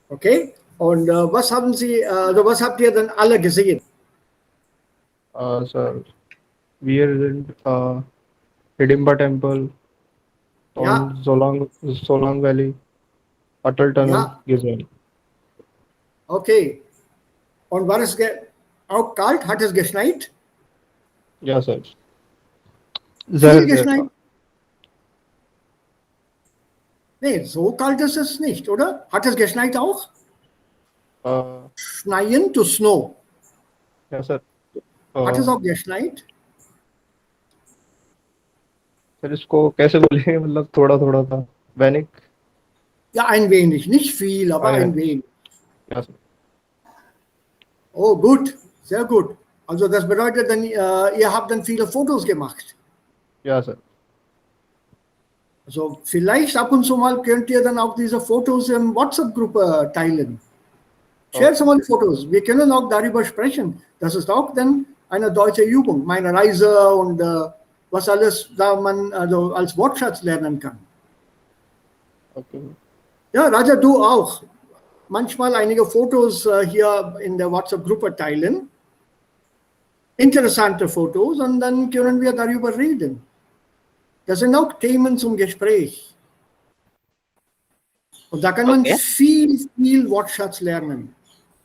Okay? Und was haben Sie, was habt ihr dann alle gesehen? Sir, we are in Hidimba Temple Ja, on Solang Valley, Atal Tunnel, ja, Gizon. okay. Und war es auch kalt? Hat es geschneit? Yeah, sir. Viel Zahir, geschneit? Nee, so kalt ist es nicht, oder? Hat es geschneit auch? uh, Schneien to snow. yeah, sir. Hat es Uh, auch geschneit? Sir इसको कैसे बोलेंगे मतलब थोड़ा थोड़ा था Vanik Ja, ein wenig. Nicht viel, aber आया ein wenig. या sir Oh, gut. Sehr gut. Also das bedeutet dann, ihr habt dann viele Fotos gemacht. या sir Also vielleicht ab und zu mal könnt ihr dann auch diese Fotos in WhatsApp-Gruppe teilen. Share okay mal Fotos. Wir können auch darüber sprechen. Das ist auch dann eine deutsche Übung. Meine Reise und was alles da man also als Wortschatz lernen kann. Okay Ja, Raja, du auch. Manchmal einige Fotos hier in der WhatsApp-Gruppe teilen. Interessante Fotos und dann können wir darüber reden. Das sind auch Themen zum Gespräch. Und da kann man Okay. viel Wortschatz lernen.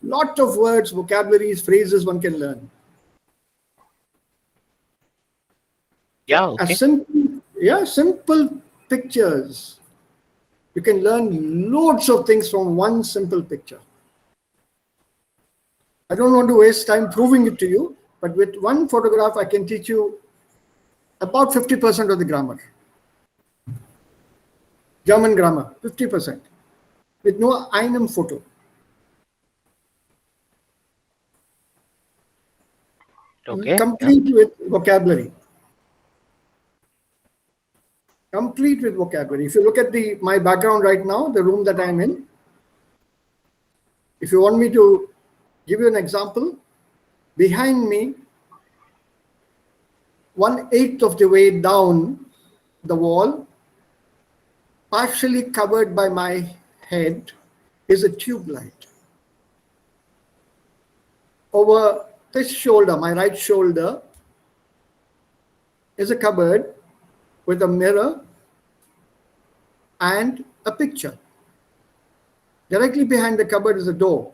Lot of words, vocabularies, phrases one can learn. Yeah, As okay. simple pictures. You can learn loads of things from one simple picture. I don't want to waste time proving it to you, but with one photograph, I can teach you about 50% of the grammar. German grammar, 50%. With nur einem Foto. Okay. Yeah. Complete with vocabulary. Complete with vocabulary. If you look at my background right now, the room that I'm in, if you want me to give you an example, behind me, 1/8 of the way down the wall, partially covered by my head, is a tube light. Over this shoulder, my right shoulder, is a cupboard with a mirror and a picture. Directly behind the cupboard is a door.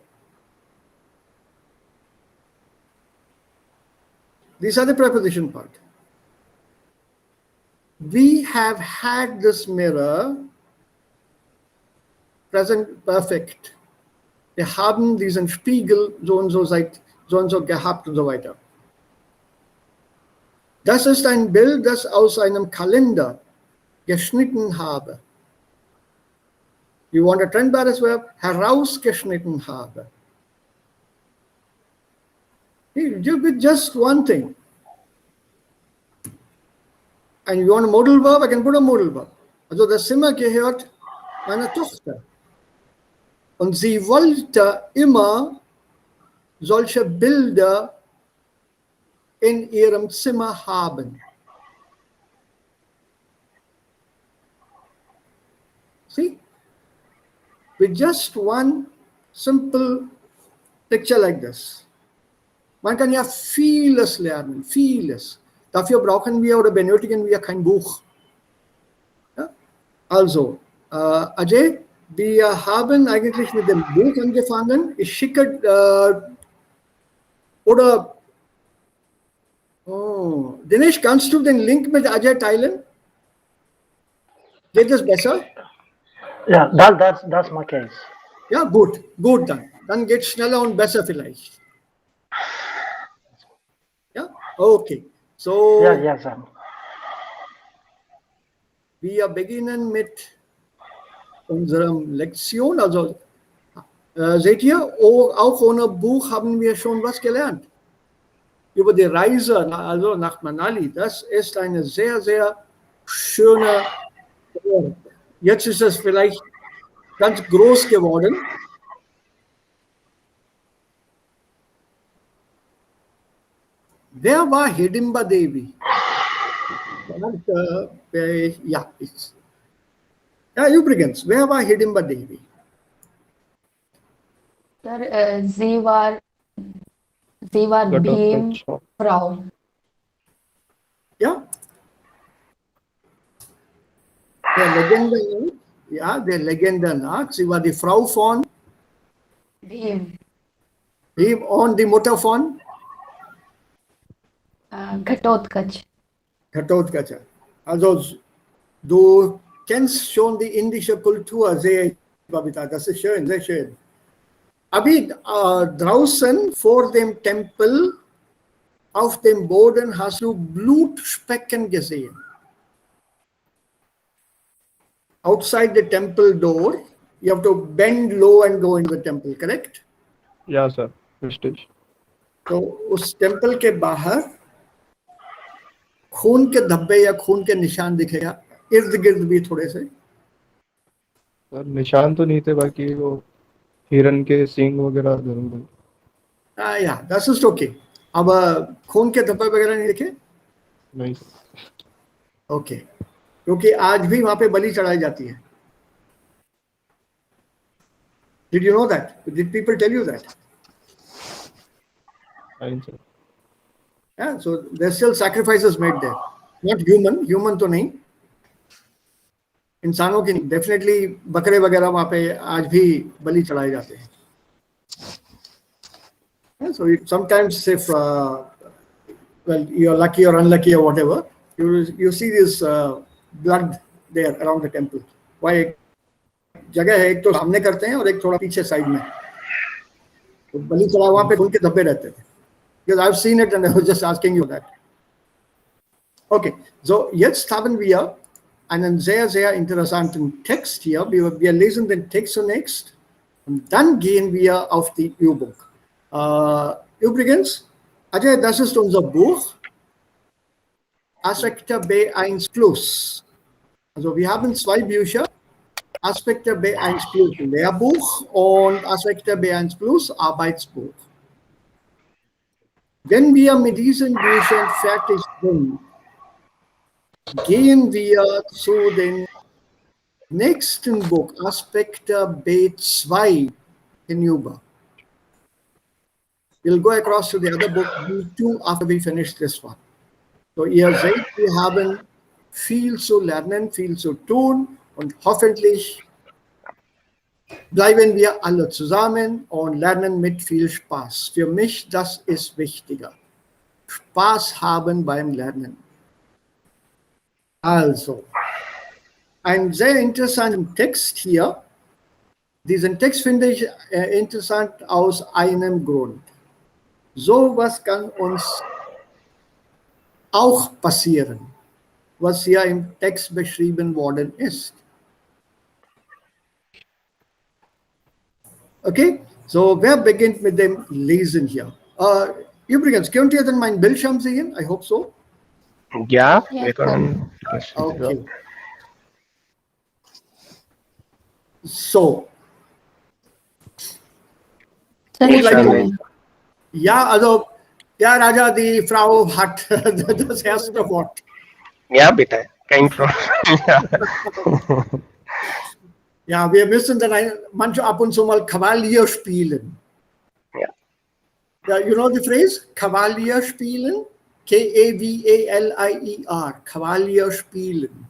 These are the preposition part. We have had this mirror present perfect. Wir haben diesen Spiegel so und so seit so und so gehabt und so weiter. Das ist ein Bild, das aus einem Kalender geschnitten habe. You want a trennbares verb? Herausgeschnitten habe. With just one thing. And you want a modal verb? I can put a modal verb. Also das Zimmer gehört meiner Tochter. Und sie wollte immer solche Bilder in ihrem Zimmer haben. See? With just one simple picture like this. Man kann ja vieles lernen, vieles. Dafür brauchen wir oder benötigen wir kein Buch. Ja? Also, Ajay, wir haben eigentlich mit dem Buch angefangen. Ich schicke, Dinesh, kannst du den Link mit Ajay teilen? Geht es besser? Yeah, that's my case. Ja, gut dann. Dann geht es schneller und besser vielleicht. Ja, okay. So, Yeah, sir. wir beginnen mit unserer Lektion. Also, seht ihr, auch ohne Buch haben wir schon was gelernt. Über die Reise also nach Manali. Das ist eine sehr schöne. Jetzt ist es vielleicht ganz groß geworden. Wer war Hidimba Devi? Ja, übrigens, wer war Hidimba Devi? Sir, sie war dem Frau. Yeah. Der Legende nach, ja, der Legende nach, sie war die Frau von, Dem. und die Mutter von Ghatotkacha. Ghatotkacha. Also du kennst schon die indische Kultur sehr, Babita. Das ist schön, sehr schön. Abhi, draußen vor dem Tempel auf dem Boden hast du Blutspecken gesehen. Outside the temple door, you have to bend low and go in the temple, correct? Yeah, sir. Prestige. तो उस temple के बाहर खून के धब्बे या खून के निशान दिखेगा, इर्द गिर्द भी थोड़े से। सर निशान तो नहीं थे, बाकी वो हिरन के सींग वगैरह जरूर थे। या दैट्स इज ओके। अब खून के धब्बे वगैरह नहीं दिखे? नहीं। ओके, क्योंकि आज भी वहां पे बलि चढ़ाई जाती है। Did you know that? Did people tell you that? नहीं sir. Yeah, so there's still sacrifices made there. Not human तो नहीं, इंसानों की नहीं, डेफिनेटली बकरे वगैरह वहां पे आज भी बलि चढ़ाए जाते हैं। Yeah, so sometimes if well, you're lucky or unlucky or whatever, you see this blood there around the temple. Why? जगह है, एक तो सामने करते हैं और एक थोड़ा पीछे साइड में, तो बलि चढ़ा वहां पे खून के धब्बे रहते थे। Because I've seen it and I was just asking you that. Okay, so jetzt haben wir einen sehr, sehr interessanten Text hier. Wir lesen den Text zunächst und dann gehen wir auf die Übung. Übrigens, Ajay, das ist unser Buch, Aspekte B1 Plus. Also wir haben zwei Bücher, Aspekte B1 Plus Lehrbuch und Aspekte B1 Plus Arbeitsbuch. Wenn wir mit diesen Büchern fertig sind, gehen wir zu dem nächsten Buch, Aspekte B2 hinüber. We'll go across to the other book, B2, after we finish this one. So ihr seht, wir haben viel zu lernen, viel zu tun und hoffentlich bleiben wir alle zusammen und lernen mit viel Spaß. Für mich, das ist wichtiger. Spaß haben beim Lernen. Also, ein sehr interessanter Text hier. Diesen Text finde ich interessant aus einem Grund. Sowas kann uns auch passieren, was hier im Text beschrieben worden ist. Okay, so wer beginnt mit dem Lesen hier? Übrigens, könnt ihr denn meinen Bildschirm sehen? I hope so. Ja, Ja, wir können. Okay. So. Sir, Would like to- ich Ja, also, ja, Raja, die Frau hat das erste Wort. Ja, bitte. Kein Problem. Ja. Ja, wir müssen dann manche ab und zu mal Kavalier spielen. Ja. Ja, you know the phrase? Kavalier spielen? Kavalier, Kavalier spielen.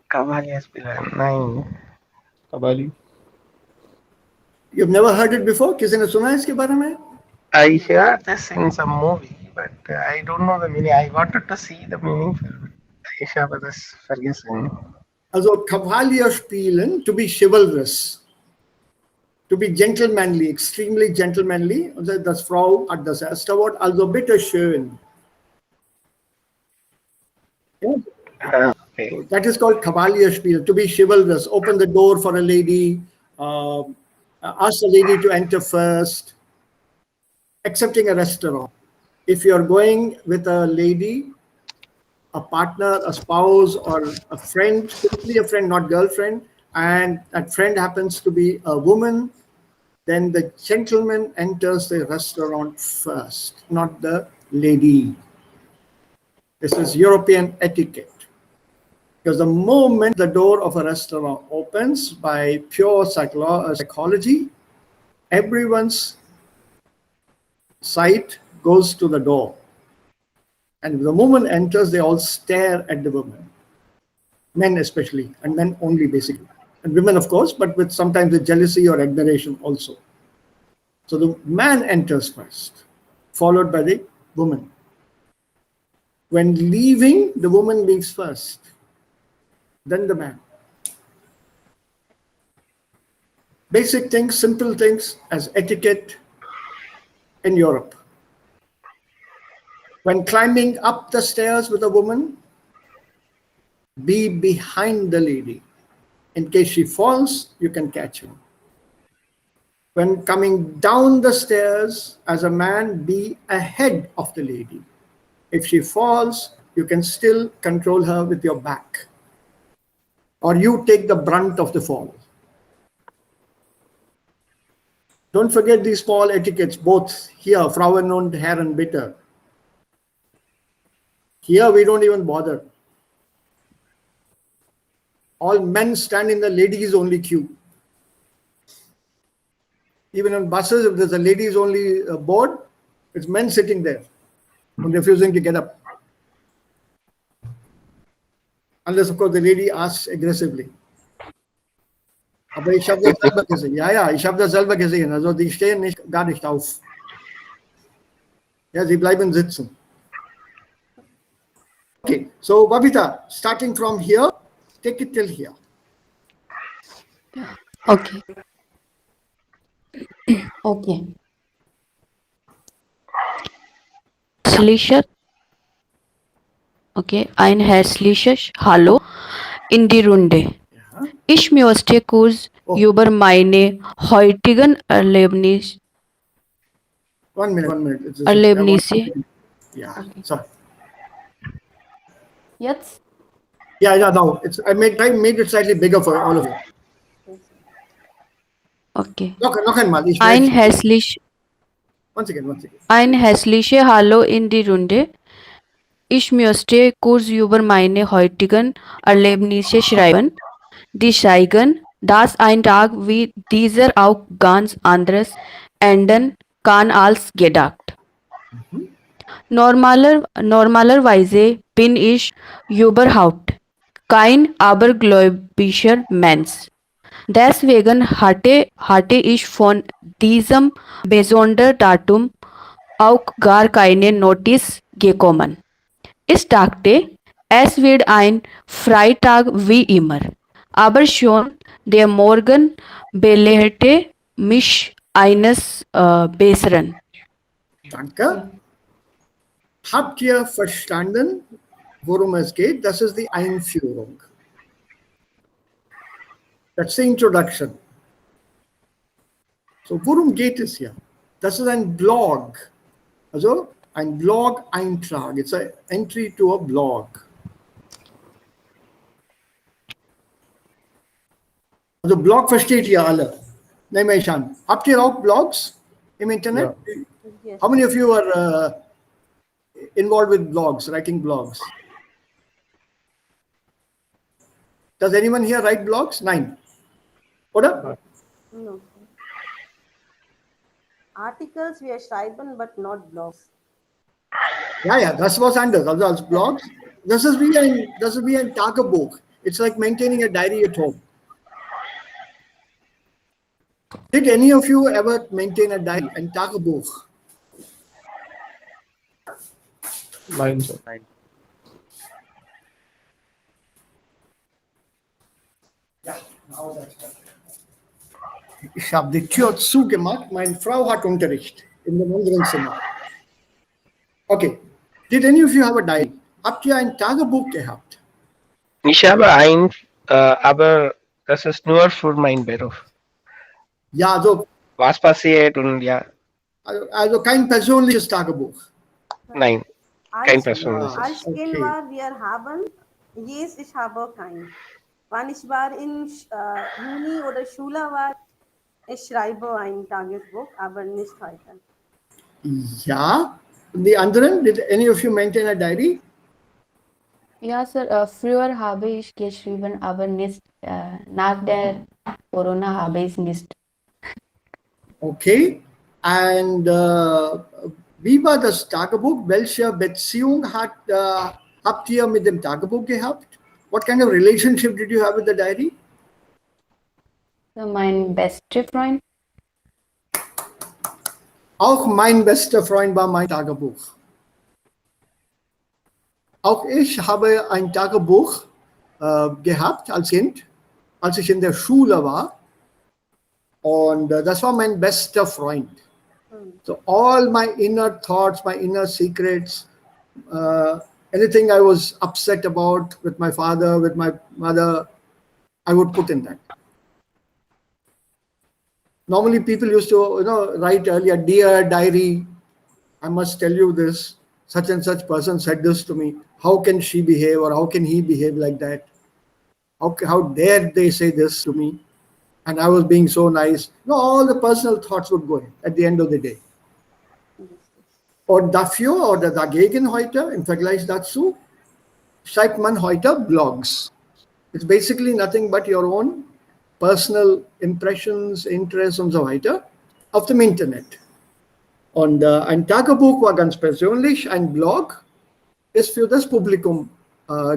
Kavalierspieler, nein. Kabali. You've never heard it before? किसी ने सुना है इसके बारे में? I heard this in some movie, but I don't know the meaning. I wanted to see the meaning. I habe das vergessen. Also Kavalier spielen, to be chivalrous, to be gentlemanly, extremely gentlemanly. Und das Frau hat das erste Wort, also bitteschön. Ja? Okay. That is called Kavalier spiel, to be chivalrous, open the door for a lady, ask the lady to enter first, accepting a restaurant. If you're going with a lady, a partner, a spouse, or a friend, simply a friend, not girlfriend, and that friend happens to be a woman, then the gentleman enters the restaurant first, not the lady. This is European etiquette. Because the moment the door of a restaurant opens, by pure psychology, everyone's sight goes to the door. And the woman enters, they all stare at the woman. Men especially, and men only basically. And women, of course, but with sometimes with jealousy or admiration also. So the man enters first, followed by the woman. When leaving, the woman leaves first, then the man. Basic things, simple things as etiquette in Europe. When climbing up the stairs with a woman, be behind the lady. In case she falls, you can catch her. When coming down the stairs as a man, be ahead of the lady. If she falls, you can still control her with your back. Or you take the brunt of the fall. Don't forget these small etiquettes, both here, Frauen und Herren bitte. Here we don't even bother. All men stand in the ladies only queue. Even on buses, if there's a ladies only board, it's men sitting there and refusing to get up. Unless, of course, the lady asks aggressively. Aber ich habe das selber gesehen. Ja, ich habe das selber gesehen. Also die stehen gar nicht auf. Ja, sie bleiben sitzen. Okay, so Babita, starting from here, take it till here. Okay. Okay. Herzliches, okay, ein herzliches Hallo in die Runde. Ja. Ich möchte kurz über meine heutigen Erlebnisse. One minute. It's just, Erlebnisse. yeah, Okay. sorry. Jetzt? Yeah, now I made it slightly bigger for all of you. Okay. Noch einmal. Ein herzliches Once again. Ein herzliches Hallo in die Runde. Ich möchte kurz über meine heutigen Erlebnisse schreiben. Die zeigen, dass ein Tag wie dieser auch ganz anders enden kann als gedacht. Normalerweise bin ich überhaupt kein abergläubischer Mensch. Deswegen hatte ich von diesem besonderen Datum auch gar keine Notiz bekommen. Ich dachte, es wird ein Freitag wie immer. Aber schon der Morgen belehrte mich eines Besseren. Danke. Habt ihr verstanden, worum es geht? Das ist die Einführung. That's the introduction. So, worum geht es hier? Das ist ein Blog. Also, ein Blog-Eintrag. It's an entry to a blog. Also, Blog versteht ihr alle. Nehme ich an. Habt ihr auch Blogs im Internet? Yes. How many of you are involved with blogs, writing blogs? Does anyone here write blogs? Nein. Oder? No. Articles wir schreiben, but not blogs. Ja, das was anders. Also als Blogs, das ist wie ein Tagebuch. It's like maintaining a diary at home. Did any of you ever maintain a diary, ein Tagebuch? Nein, sir. Ja, genau das. Ich habe die Tür zugemacht. Meine Frau hat Unterricht in dem anderen Zimmer. Okay. Did any of you have a diary? Habt ihr ein Tagebuch gehabt? Ich habe ein, aber das ist nur für meinen Beruf. Ja, also Was passiert und ja, also kein persönliches Tagebuch. nein, kein Als, persönliches. als Kind Okay. war, wir haben, yes, ich habe kein. Wenn ich war in Uni oder Schule war, ich schreibe ein Tagebuch, aber nicht heute. Ja. Und die anderen, did any of you maintain a diary? Ja, Sir, früher habe ich geschrieben, aber nicht nach der Corona habe ich nicht. Okay, and wie war das Tagebuch? Welche Beziehung habt ihr mit dem Tagebuch gehabt? What kind of relationship did you have with the diary? So mein bester Freund. Auch mein bester Freund war mein Tagebuch. Auch ich habe ein Tagebuch gehabt als Kind, als ich in der Schule war. Und das war mein bester Freund. So all my inner thoughts, my inner secrets, anything I was upset about with my father, with my mother, I would put in that. Normally people used to, write earlier, dear diary, I must tell you this, such and such person said this to me. How can she behave or how can he behave like that? How dare they say this to me? And I was being so nice. No, all the personal thoughts would go in at the end of the day. Und dafür oder dagegen heute, im Vergleich dazu, schreibt man heute Blogs. It's basically nothing but your own personal impressions, interests und so weiter auf dem Internet. Und ein Tagebuch war ganz persönlich, ein Blog ist für das Publikum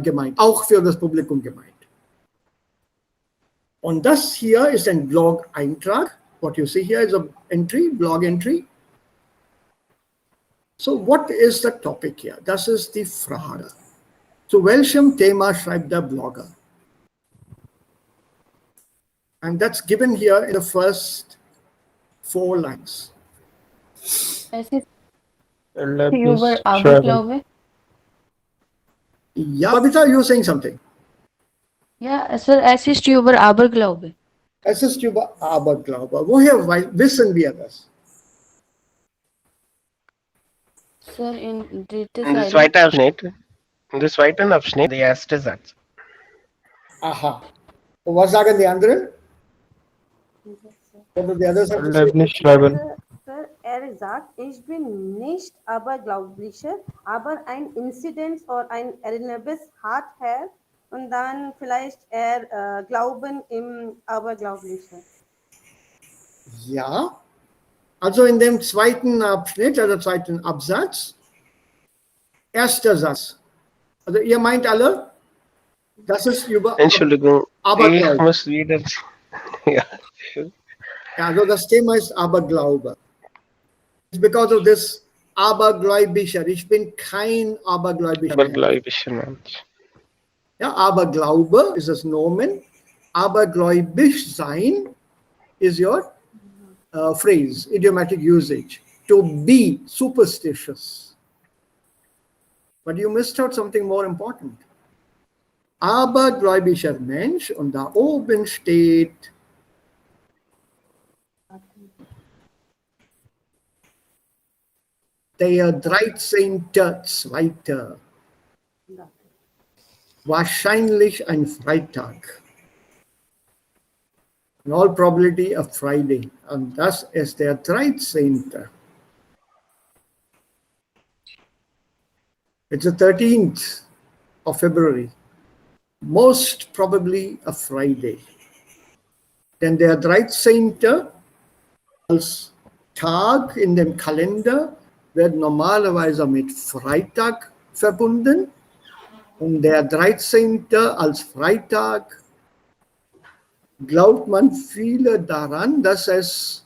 gemeint, auch für das Publikum gemeint. Und das hier ist ein Blog-Eintrag. What you see here is a entry, blog entry. So what is the topic here? Das ist die Frage. Zu welchem Thema schreibt der Blogger? And that's given here in the first 4 lines. Es ist Erlebnis über schreiben. Aberglaube. Yeah, Babita, you were saying something. Ja, Sir, es ist über Aberglaube. Es ist über Aberglaube. Woher wissen wir das? Sir, in dritte In der Seite. zweiten Abschnitt, in der zweiten Abschnitt, der erste Satz. Aha. Und was sagen die anderen? Oder die others have to say? Erlebnis schreiben. Sir, sagt, ich bin nicht abergläublicher, aber ein Incident oder ein Erlebnis hat er und dann vielleicht Glauben im Aberglaublichen. Ja. Also in dem zweiten Abschnitt, also zweiten Absatz, erster Satz. Also ihr meint alle, das ist über Entschuldigung, ich Aberglaube. muss wieder. Ja. Ja, also das Thema ist Aberglaube. It's because of this Abergläubischer. Ich bin kein Abergläubischer. Abergläubischer Mensch. Ja, Aberglaube ist das Nomen. Abergläubisch sein is your phrase, idiomatic usage. To be superstitious. But you missed out something more important. Abergläubischer Mensch und da oben steht der 13.2. Wahrscheinlich ein Freitag. In all probability a Friday. Und das ist der 13. It's the 13th of February. Most probably a Friday. Denn der 13. als Tag in dem Kalender wird normalerweise mit Freitag verbunden. Und der 13. als Freitag glaubt man viele daran, dass es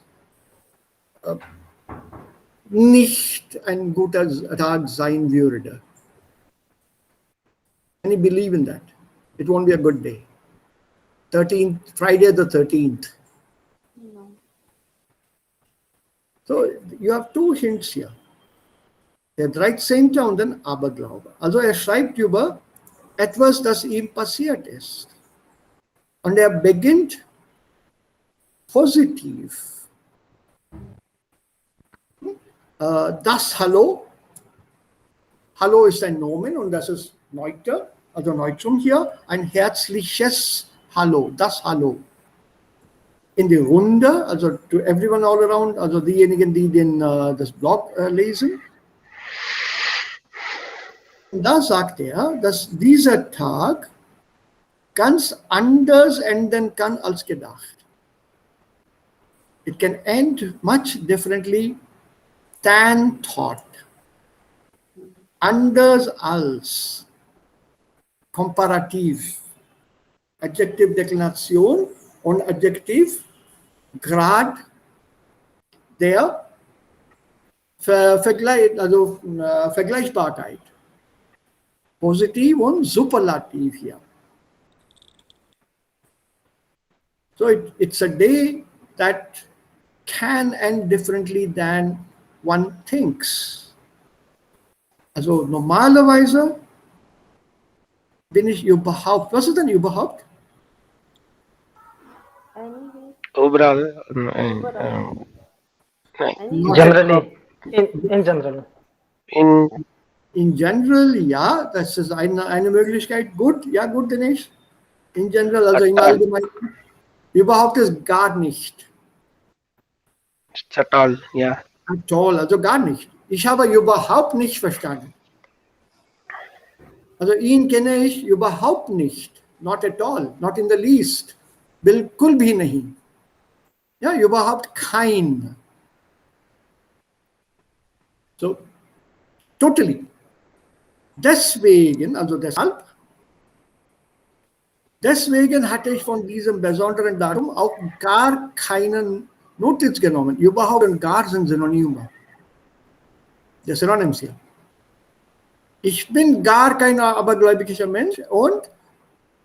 nicht ein guter Tag sein würde. And you believe in that. It won't be a good day. 13th, Friday the 13th. No. So you have 2 hints here. Der 13. und dann Aberglaube. Also schreibt über etwas, das ihm passiert ist. Und beginnt positiv. Das Hallo. Hallo ist ein Nomen und das ist Neuter, also Neutrum hier. Ein herzliches Hallo, das Hallo. In die Runde, also to everyone all around, also diejenigen, die das Blog lesen. Und da sagt er, dass dieser Tag ganz anders enden kann als gedacht. It can end much differently than thought. Anders als, Komparativ, Adjektiv Deklination und Adjektiv Grad der Vergleichbarkeit. Positiv und Superlativ hier. So it's a day that can end differently than one thinks. Also normalerweise bin ich überhaupt, was ist denn überhaupt? Anyway, Overall, Generally, in general. In general, ja, das ist eine Möglichkeit. Gut, ja, gut, Dinesh. In general, also im Allgemeinen. Überhaupt ist gar nicht. It's at all, yeah. At all, also gar nicht. Ich habe überhaupt nicht verstanden. Also ihn kenne ich überhaupt nicht. Not at all, not in the least. बिल्कुल भी नहीं. Ja, überhaupt kein. So, totally. Deswegen, also deswegen hatte ich von diesem besonderen Datum auch gar keinen Notiz genommen. Überhaupt und gar sind Synonyme. Der Synonyms hier. Ich bin gar kein abergläubiger Mensch und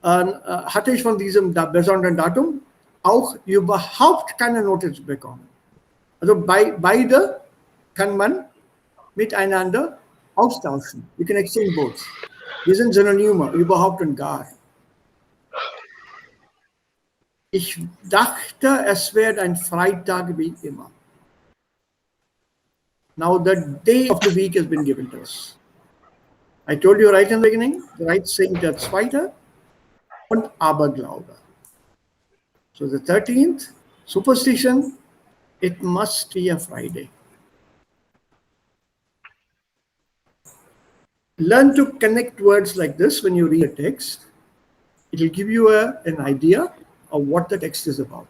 hatte ich von diesem besonderen Datum auch überhaupt keine Notiz bekommen. Also beide kann man miteinander austauschen. You can exchange both. Wir sind Synonyme, überhaupt und gar. Ich dachte, es wäre ein Freitag wie immer. Now the day of the week has been given to us. I told you right in the beginning, right saying der Zweite und Aberglaube. So the 13th, superstition, it must be a Friday. Learn to connect words like this when you read a text. It will give you an idea of what the text is about.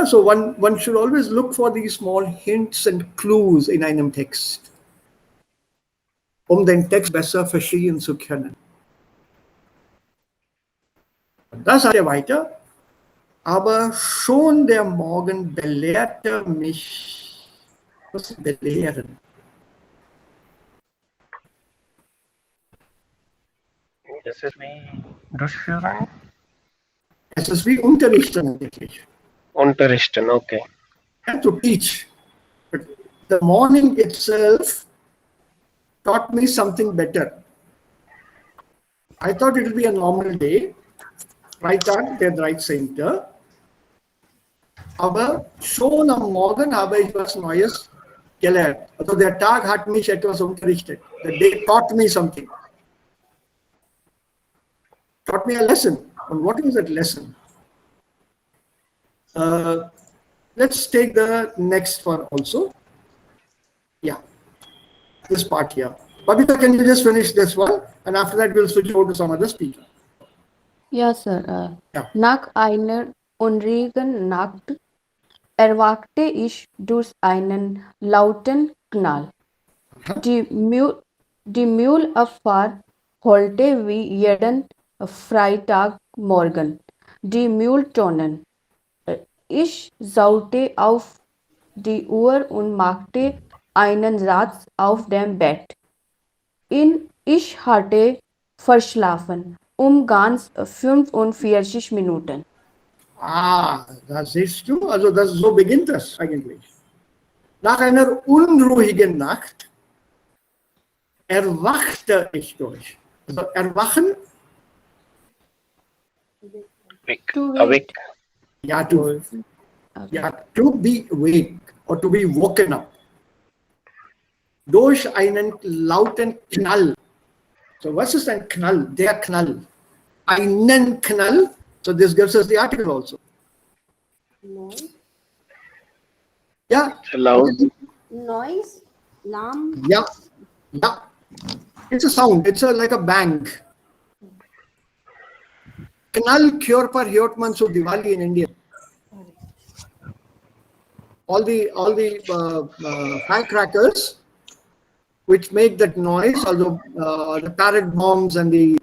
So one should always look for these small hints and clues in einem Text, den Text besser verstehen zu können. Das sagt er weiter. Aber schon der Morgen belehrte mich. Was ist belehren? Das ist wie durchführen? Es ist wie unterrichten eigentlich. Unterrichten, okay. To teach. But the morning itself taught me something better. I thought it would be a normal day. Freitag, der 13. Aber schon am Morgen habe ich was Neues gelernt. Also der Tag hat mich etwas unterrichtet. The day taught me something. Taught me a lesson. And what is that lesson? Let's take the next one also. Yeah, this part here. Babita, can you just finish this one? And after that, we'll switch over to some other speaker. Ja, Sir. Ja. Nach einer unruhigen Nacht erwachte ich durch einen lauten Knall. Die Müllabfahrt holte wie jeden Freitagmorgen die Mülltonnen. Ich schaute auf die Uhr und machte einen Satz auf dem Bett. Ich hatte verschlafen, ganz 45 Minuten. Ah, da siehst du, also so beginnt das eigentlich. Nach einer unruhigen Nacht erwachte ich durch. Also erwachen, Awake. ja, to be awake or to be woken up. Durch einen lauten Knall. So, was ist ein Knall? Der Knall. Einen Knall. So, this gives us the article also. noise, Yeah. Loud. noise, lam, Yeah. It's a sound. It's like a bang. Knal cure par hyot mansu Diwali in India. All the firecrackers which make that noise, although the parrot bombs and the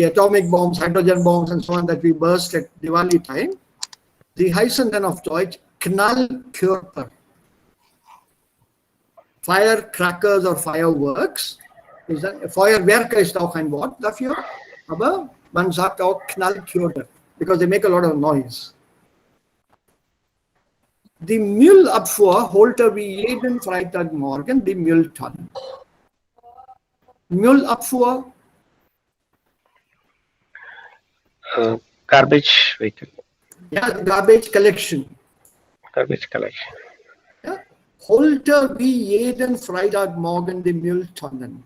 atomic bombs, hydrogen bombs, and so on that we burst at Diwali time, die heißen dann auf Deutsch Knallkörper. Firecrackers or fireworks. Feuerwerke ist auch ein Wort dafür, aber man sagt auch Knallkörper, because they make a lot of noise. Die Müllabfuhr holte wie jeden Freitagmorgen die Mülltonnen. Müllabfuhr, Garbage vehicle. ja, garbage collection. Garbage collection. Ja, holte wie jeden Freitagmorgen die Mülltonnen.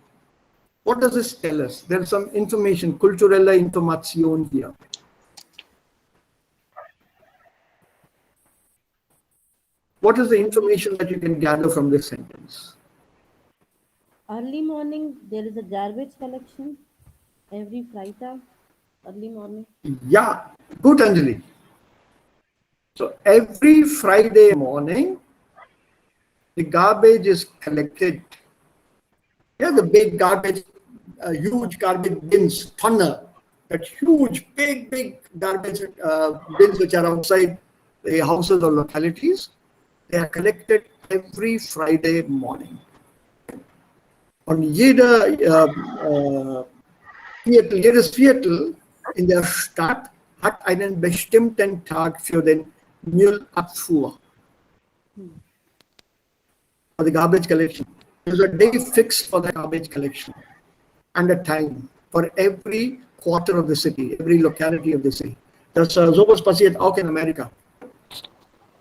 What does this tell us? There's some information, kulturelle Information here. What is the information that you can gather from this sentence? Early morning, there is a garbage collection every Friday, early morning. Yeah, good, Anjali. So every Friday morning, the garbage is collected. Yeah, the big garbage, huge garbage bins, tonner, that huge, big garbage bins which are outside the houses or localities. They are collected every Friday morning. Und jedes Viertel in der Stadt hat einen bestimmten Tag für den Müllabfuhr. For the garbage collection. There's a day fixed for the garbage collection and a time for every quarter of the city, every locality of the city. Das sowas passiert auch in Amerika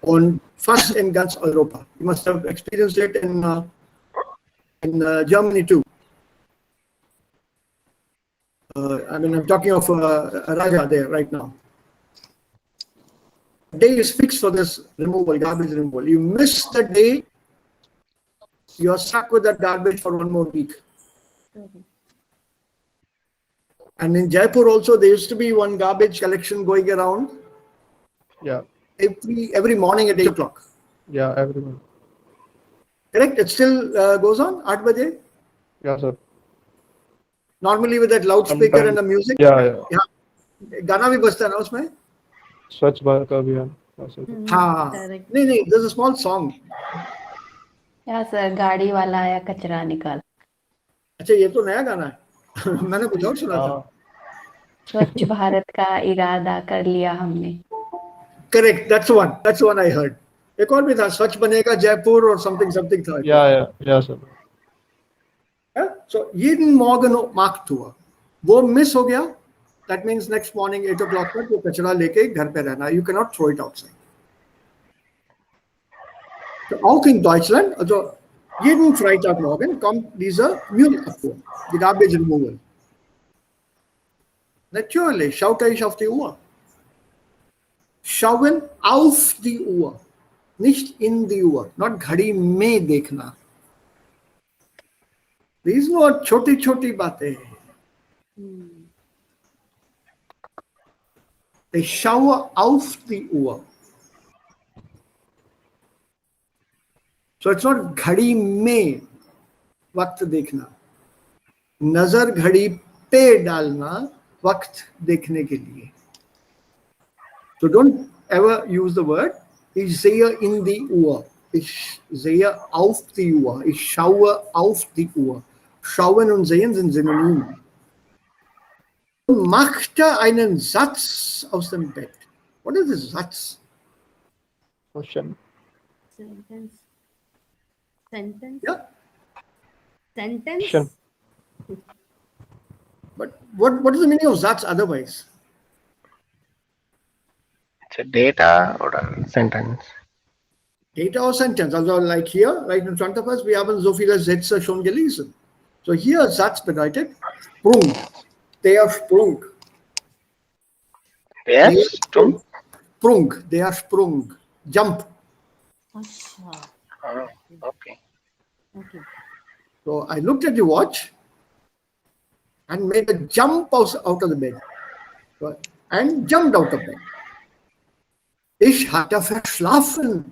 und fast in ganz Europa. You must have experienced it in Germany too. I mean, I'm talking of Raja there right now. Day is fixed for this removal, garbage removal. You miss the day, you're stuck with that garbage for one more week. And in Jaipur also, there used to be one garbage collection going around. Yeah. Every morning at 8 o'clock. Yeah, everyone. Correct? It still goes on, 8 baje? Yeah, sir. Normally with that loudspeaker Sometimes. and the music? Yeah. गाना भी बजता है ना उसमें? स्वच्छ भारत अभियान. Yeah, sir. हाँ. नहीं, there's a small song. या सर गाड़ी वाला आया कचरा निकाल. अच्छा, ये तो नया गाना है. मैंने कुछ और सुना था. स्वच्छ भारत का इरादा कर लिया हमने. Correct, that's one I heard. एक और भी था, स्वच्छ बनेगा जयपुर और something था. Yeah, sir. So jeden Morgen macht हुआ. वो miss हो गया. That means next morning 8 o'clock तक वो कचरा लेके घर पे रहना. You cannot throw it outside. So auch in Deutschland, also jeden Freitagmorgen kommt dieser Müllabfuhr, die Garbage Removal. Natürlich schaute ich auf die Uhr. Schauen auf die Uhr, nicht in die Uhr, not घड़ी में देखना. These were छोटी बातें. Ich schaue auf die Uhr. So it's not घड़ी में वक्त देखना. नजर घड़ी पे डालना वक्त देखने के लिए. So don't ever use the word ich sehe in die Uhr. Ich sehe auf die Uhr. Ich schaue auf die Uhr. Schauen und sehen sind Synonyme. Machte einen Satz aus dem Bett. What is this Satz? Question. Sentence. Yeah. Sentence. Question. But what is the meaning of Satz otherwise? It's a data or a sentence. Data or sentence. Also like here, right in front of us, wir haben so viele Sätze schon gelesen. So hier Satz bedeutet Sprung. Der Sprung. Der Sprung. Sprung. Der Sprung. Jump. Achha. Oh, okay. So I looked at the watch and made a jump out of the bed. So and jumped out of bed. Ich hatte verschlafen.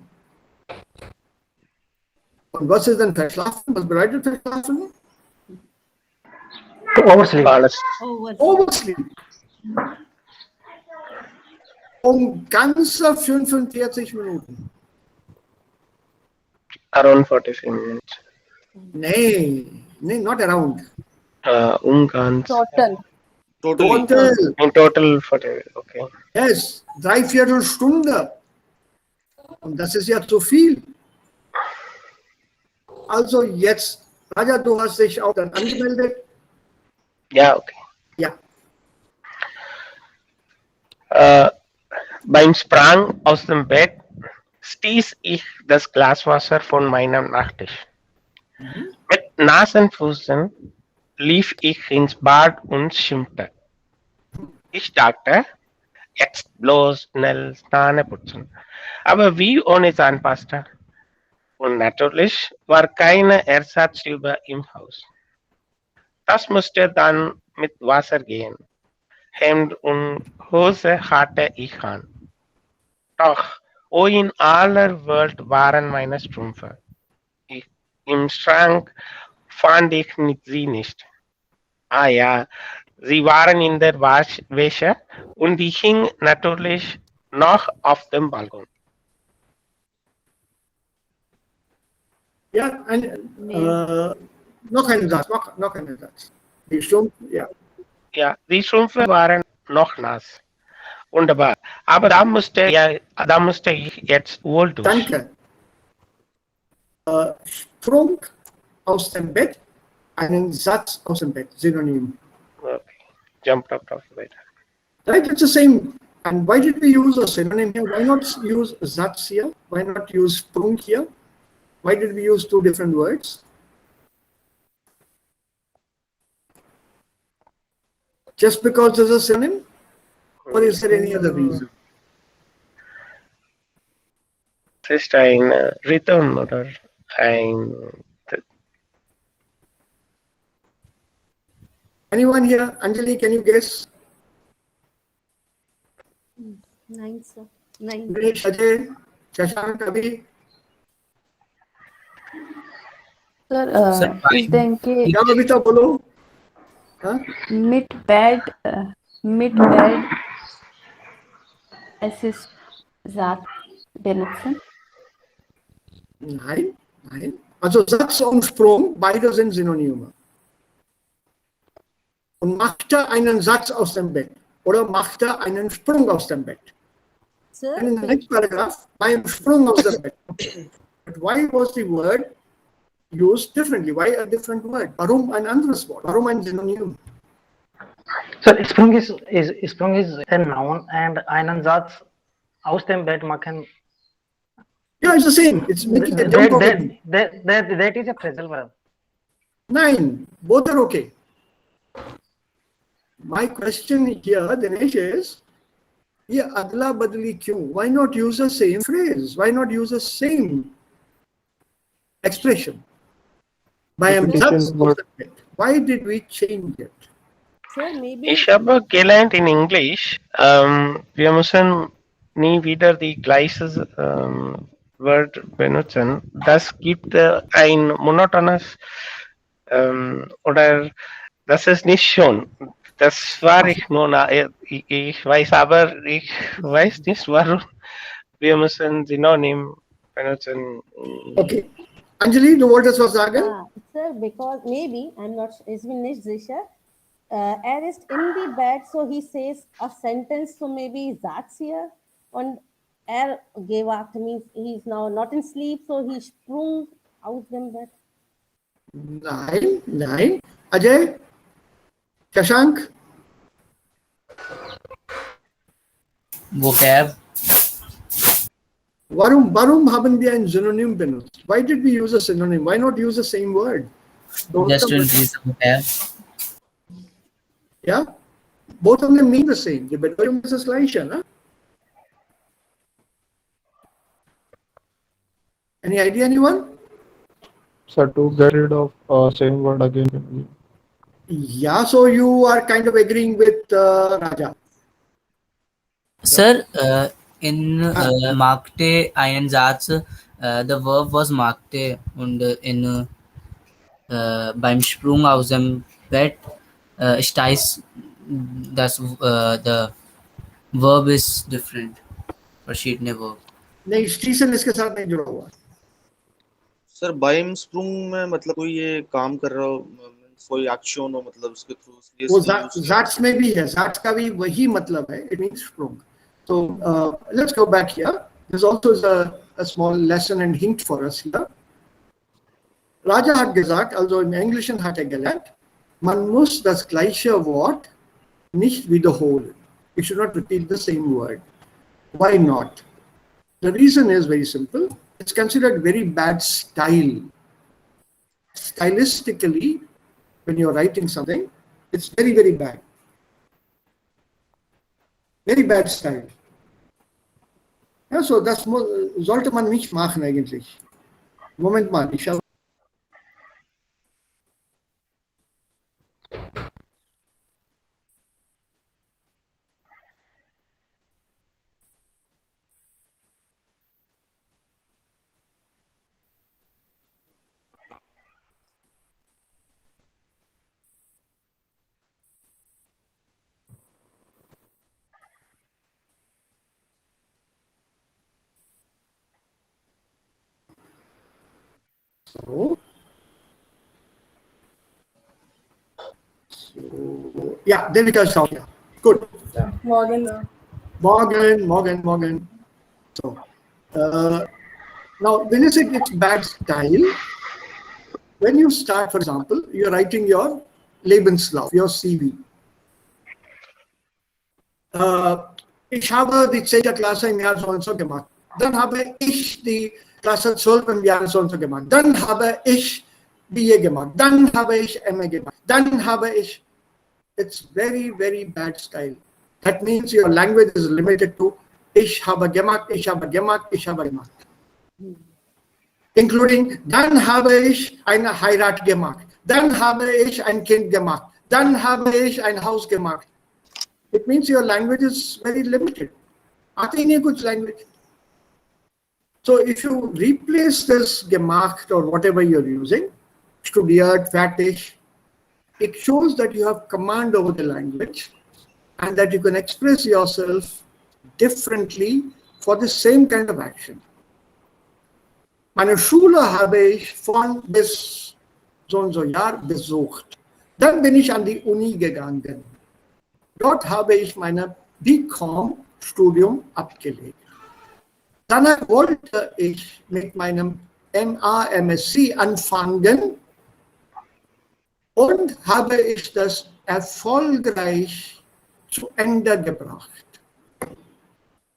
Und was ist denn verschlafen? Was bedeutet verschlafen? Oversleep. Fall asleep. Oversleep. Ganze 45 Minuten. Around 45 minutes. Nee, not around. Ganz. Total. Total. In total 40. Okay. Yes, 3/4 Stunde. Und das ist ja zu viel. Also jetzt, Raja, du hast dich auch dann angemeldet. Ja, okay. Ja. Beim Sprang aus dem Bett stieß ich das Glas Wasser von meinem Nachttisch. Mit nassen Füßen lief ich ins Bad und schimpfte. Ich dachte, jetzt bloß schnell Zähne putzen. Aber wie ohne Zahnpasta? Und natürlich war keine Ersatztübe im Haus. Das musste dann mit Wasser gehen. Hemd und Hose hatte ich an. Doch, wo in aller Welt waren meine Strümpfe? Im Schrank fand ich sie nicht. Ah ja, sie waren in der Wäsche und die hing natürlich noch auf dem Balkon. Ja, noch einen Satz, noch einen Satz. Die Stunde, ja. Ja, die Strümpfe waren noch nass. Wunderbar. Aber da musste ich jetzt wohl durch. Danke. Sprung aus dem Bett, einen Satz aus dem Bett, Synonym. Okay. Jumped out of bed. Right, it's the same. And why did we use a synonym here? Why not use Satz here? Why not use Sprung here? Why did we use two different words? Just because there's a synonym? Or is there any other reason? Es ist ein Rhythm oder ein... Anyone here? Anjali, can you guess? Nine, sir. Nine. Ganesh, Ajay, Shashank, Abhi? Sir इस दिन के क्या बबीता बोलो? हाँ? Mid bad es ist Satz benutzen. Nein. Also Satz und Sprung, beide sind Synonyme. Und machte einen Satz aus dem Bett oder machte einen Sprung aus dem Bett. Sir, And in the next paragraph, beim Sprung aus dem Bett. But why was the word used differently? Why a different word? Warum ein anderes Wort? Warum ein Synonym? So Sprung is a noun and einen Satz aus dem Bett machen. Yeah, it's the same. It's making a jump already. That is a phrasal verb. Nine. Both are okay. My question here, Dinesh, is ये अदला बदली क्यों? Why not use the same phrase? Why not use the same expression? Why did we change it? sir, maybe. Ich habe gelernt in Englisch, wir müssen nie wieder die gleiche Wort benutzen. Das gibt ein monotones oder das ist nicht schon. Das war ich nur, ich weiß, aber ich weiß nicht, warum wir müssen Synonym benutzen. Okay. Anjali, du wolltest was sagen? Sir, because maybe, ich bin nicht sicher, er ist in the bed, so he says a sentence, so maybe Satz here, und er gave up, means he's now not in sleep, so he sprung aus dem Bett. Nein. Ajay? Shashank? Vocab. Warum haben wir ein Synonym benutzt? Why did we use a synonym? Why not use the same word? Just to increase the vocab. Yeah? Both of them mean the same. Die Bedeutung ist das gleiche, ne? Any idea, anyone? So to get rid of same word again. Yeah, so you are kind of agreeing with Raja. Sir, in Magte einen Satz, the verb was Magte und in beim Sprung aus dem Bett steigt the verb is different. verschiedene Verb. नहीं, स्टीसन इसके साथ नहीं जुड़ा हुआ. Sir बाइम स्प्रूंग में मतलब कोई ये काम कर रहा हो, कोई एक्शन हो, मतलब उसके थ्रू वो ज़ाट्स में भी है, ज़ाट्स का भी वही मतलब है, it means sprung. So let's go back here. There's also a small lesson and hint for us here. Raja hat gesagt, also im Englischen hat gelernt, man muss das gleiche Wort nicht wiederholen. You should not repeat the same word. Why not? The reason is very simple. It's considered very bad style. Stylistically, when you're writing something, it's very, very bad. Very bad style. Ja, so das sollte man nicht machen eigentlich. Moment mal, ich schaue. So, yeah, then we can stop here. Good. Morgen. So, now when you say it's bad style, when you start, for example, you're writing your Lebenslauf, your CV. Ich habe die 10. Klasse im Jahr so und so gemacht. Dann habe ich die Klasse 12 im Jahr so und so gemacht. Dann habe ich BA gemacht. Dann habe ich MA gemacht. Dann habe ich. It's very, very bad style. That means your language is limited to ich habe gemacht, ich habe gemacht, ich habe gemacht. Including, dann habe ich eine Heirat gemacht. Dann habe ich ein Kind gemacht. Dann habe ich ein Haus gemacht. It means your language is very limited. आती नहीं कुछ language. So if you replace this gemacht or whatever you're using, studiert, fertig, it shows that you have command over the language and that you can express yourself differently for the same kind of action. Meine Schule habe ich von bis so und so Jahr besucht. Dann bin ich an die Uni gegangen. Dort habe ich mein BCom-Studium abgelegt. Danach wollte ich mit meinem MA-MSc anfangen und habe ich das erfolgreich zu Ende gebracht.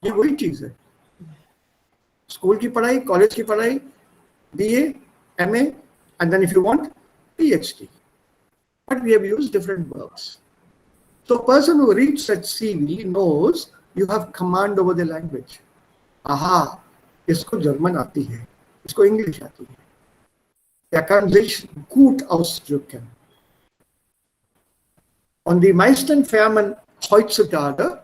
ये वही चीज़ है. School की पढ़ाई, college की पढ़ाई, BA, MA, and then if you want, PhD. But we have used different verbs. So a person who reads such CV knows you have command over the language. Aha, इसको German आती है, इसको English आती है. Er kann sich gut ausdrücken. Und die meisten Firmen heutzutage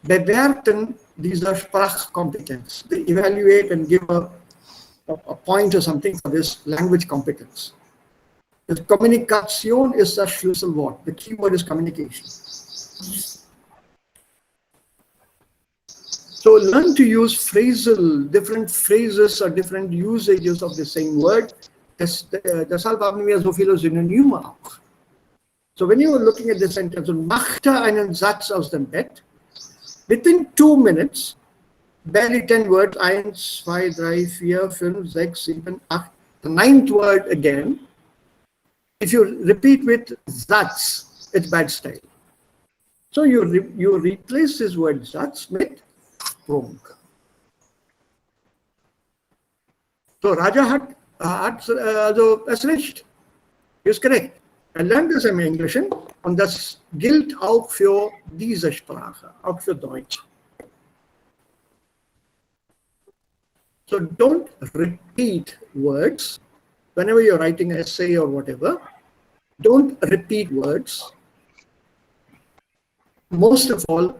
bewerten diese Sprachkompetenz. They evaluate and give a point or something for this language competence. The Kommunikation ist das Schlüsselwort. The keyword is communication. So learn to use phrasal, different phrases or different usages of the same word. Deshalb haben wir so viele Synonyme auch. So when you are looking at the sentence, machte einen Satz aus dem Bett, within 2 minutes, barely 10 words, 1, 2, 3, 4, 5, 6, 7, 8, the 9th word again. If you repeat with Satz, it's bad style. So you replace this word Satz with Sprung. So Raja hat also es recht. Ist korrekt. Er lernt es im Englischen und das gilt auch für diese Sprache, auch für Deutsch. So don't repeat words. Whenever you're writing an essay or whatever, don't repeat words. most of all,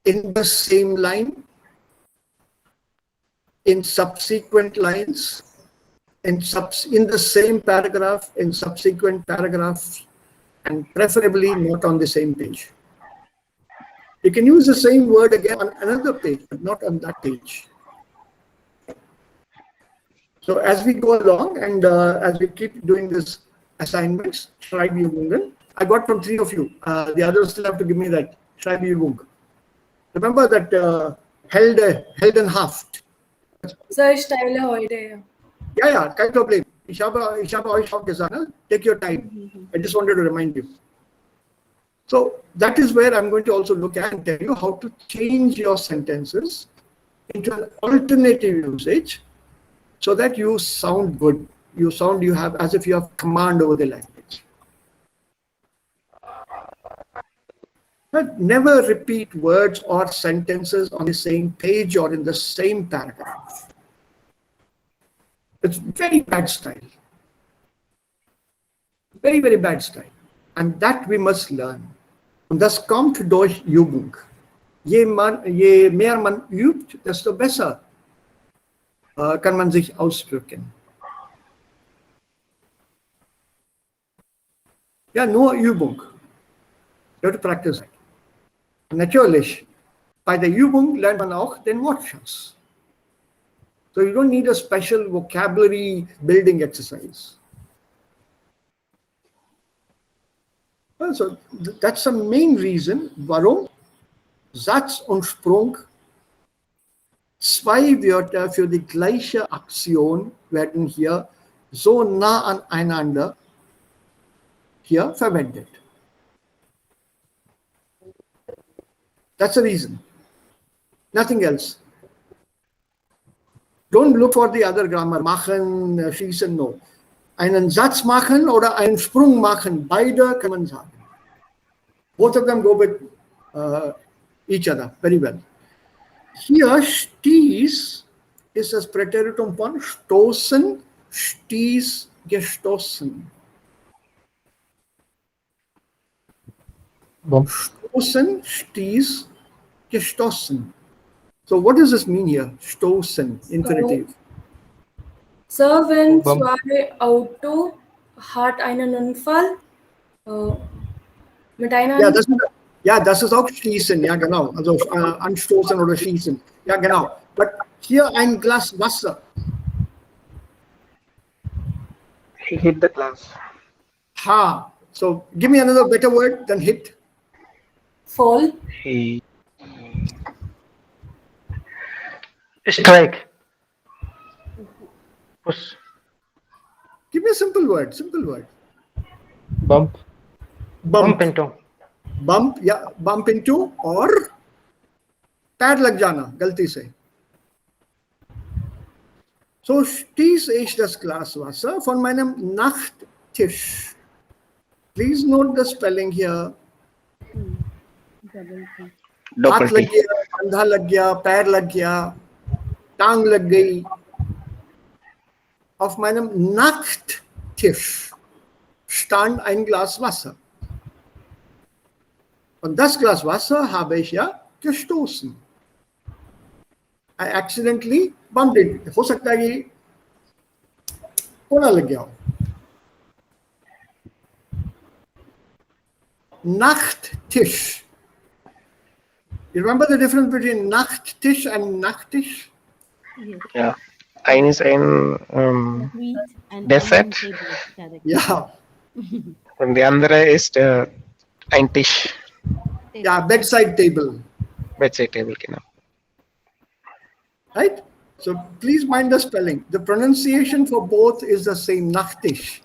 in the same line, in subsequent lines, in the same paragraph, in subsequent paragraphs, and preferably not on the same page. You can use the same word again on another page, but not on that page. So as we go along and as we keep doing this assignments, Schreibübungen, I got from 3 of you. The others still have to give me that Schreibübung. Remember that Heldenhaft. Sir, ich teile heute. Ja, kein Problem. Ich habe euch auch gesagt, take your time. I just wanted to remind you. So that is where I'm going to also look at and tell you how to change your sentences into an alternative usage so that you sound good. You have as if you have command over the language. But never repeat words or sentences on the same page or in the same paragraph. It's very bad style. Very, very bad style. And that we must learn. Und das kommt durch Übung. Je mehr man übt, desto besser kann man sich ausdrücken. Ja, nur Übung. You have to practice it. Natürlich, bei der Übung lernt man auch den Wortschatz. So you don't need a special vocabulary building exercise. So that's the main reason, warum Satz und Sprung 2 Wörter für die gleiche Aktion werden hier so nah aneinander hier verwendet. That's the reason. Nothing else. Don't look for the other grammar. Machen, schießen, no. Einen Satz machen oder einen Sprung machen, beide kann man sagen. Both of them go with each other very well. Hier stieß ist das Präteritum von stoßen, stieß, gestoßen. Stoßen, stieß, gestoßen. So what does this mean here? Stoßen, infinitive. Sir, wenn 2 Auto hat einen Unfall mit einer... Das ist auch schließen, ja genau. Also anstoßen oder schießen. Ja genau. But hier ein Glas Wasser. He hit the glass. Ha. So give me another better word than hit. Fall. He Strike. Push. Give me a simple word. Bump. Bump into. Bump into और पैर लग जाना गलती से. So stieß ich das Glas Wasser von meinem Nachttisch. Please note the spelling here. हाथ लग गया, कंधा लग गया, पैर लग गया, टांग लग गई. Auf meinem Nachttisch stand ein Glas Wasser. Und das Glas Wasser habe ich ja gestoßen. I accidentally bumped it. हो सकता है कि कोना लग गया हो. Nachttisch. You remember the difference between Nachttisch and Nachttisch? Ja. Ein ist ein Dessert. Ja. Und der andere ist ein Tisch. Ja, bedside table. Bedside table, genau. Right? So please mind the spelling. The pronunciation for both is the same, Nachttisch.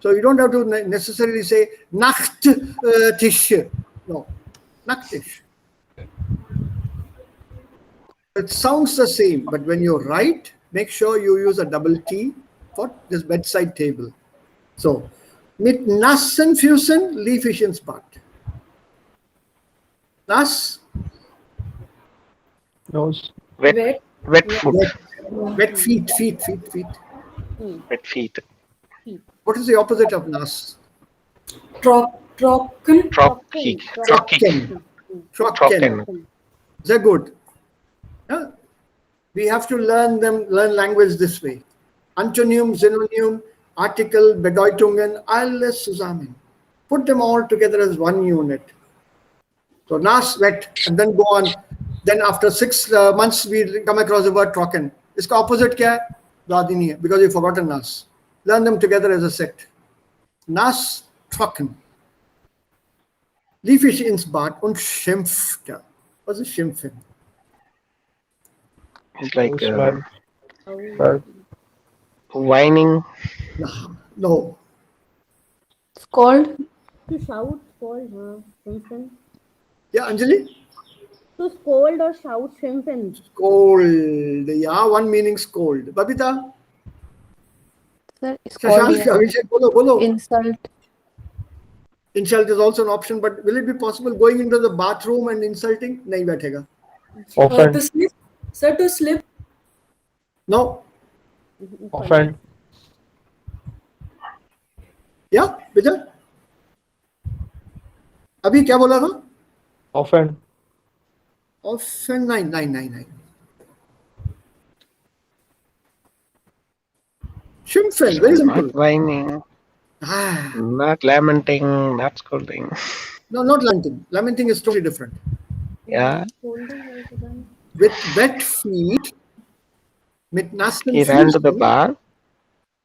So you don't have to necessarily say Nachttisch. No, Nachttisch. It sounds the same, but when you write, make sure you use a double T for this bedside table. So, mit nassen Füßen lief ich ins Bad. Nass? Nose. Wet foot. Wet feet. Wet feet. What is the opposite of nass? Trocken. Trockig. Trocken. Sehr gut. Yeah? We have to learn language this way. Antonym, Synonym, Article, Bedeutungen, alles zusammen. Put them all together as one unit. So nass, wet, and then go on. Then after 6 months, we come across the word trocken. Its opposite क्या है? याद ही नहीं है, because you've forgotten nass. Learn them together as a set. Nass, trocken. Lief ich ins Bad und schimpfte. Was ist schimpfen? It's like Postman. But whining. No. Scold. To shout, scold, schimpfen. Yeah, Anjali? To scold or shout, schimpfen. Scold. Yeah, one meaning scold. Babita? Sir, scold. Shashank, Abhishek, bolo. Insult. Insult is also an option, but will it be possible going into the bathroom and insulting? Nahi baithega. offend. To slip. Sir, to slip. No. Offend. Yeah, Vijay? अभी क्या बोला था? Offend. Offend, nine. Schimpfen, very simple. Not whining, not lamenting, not scolding. No, not lamenting. Lamenting is totally different. Yeah. With wet feet, mit nassen He ran to the Füßen, bar.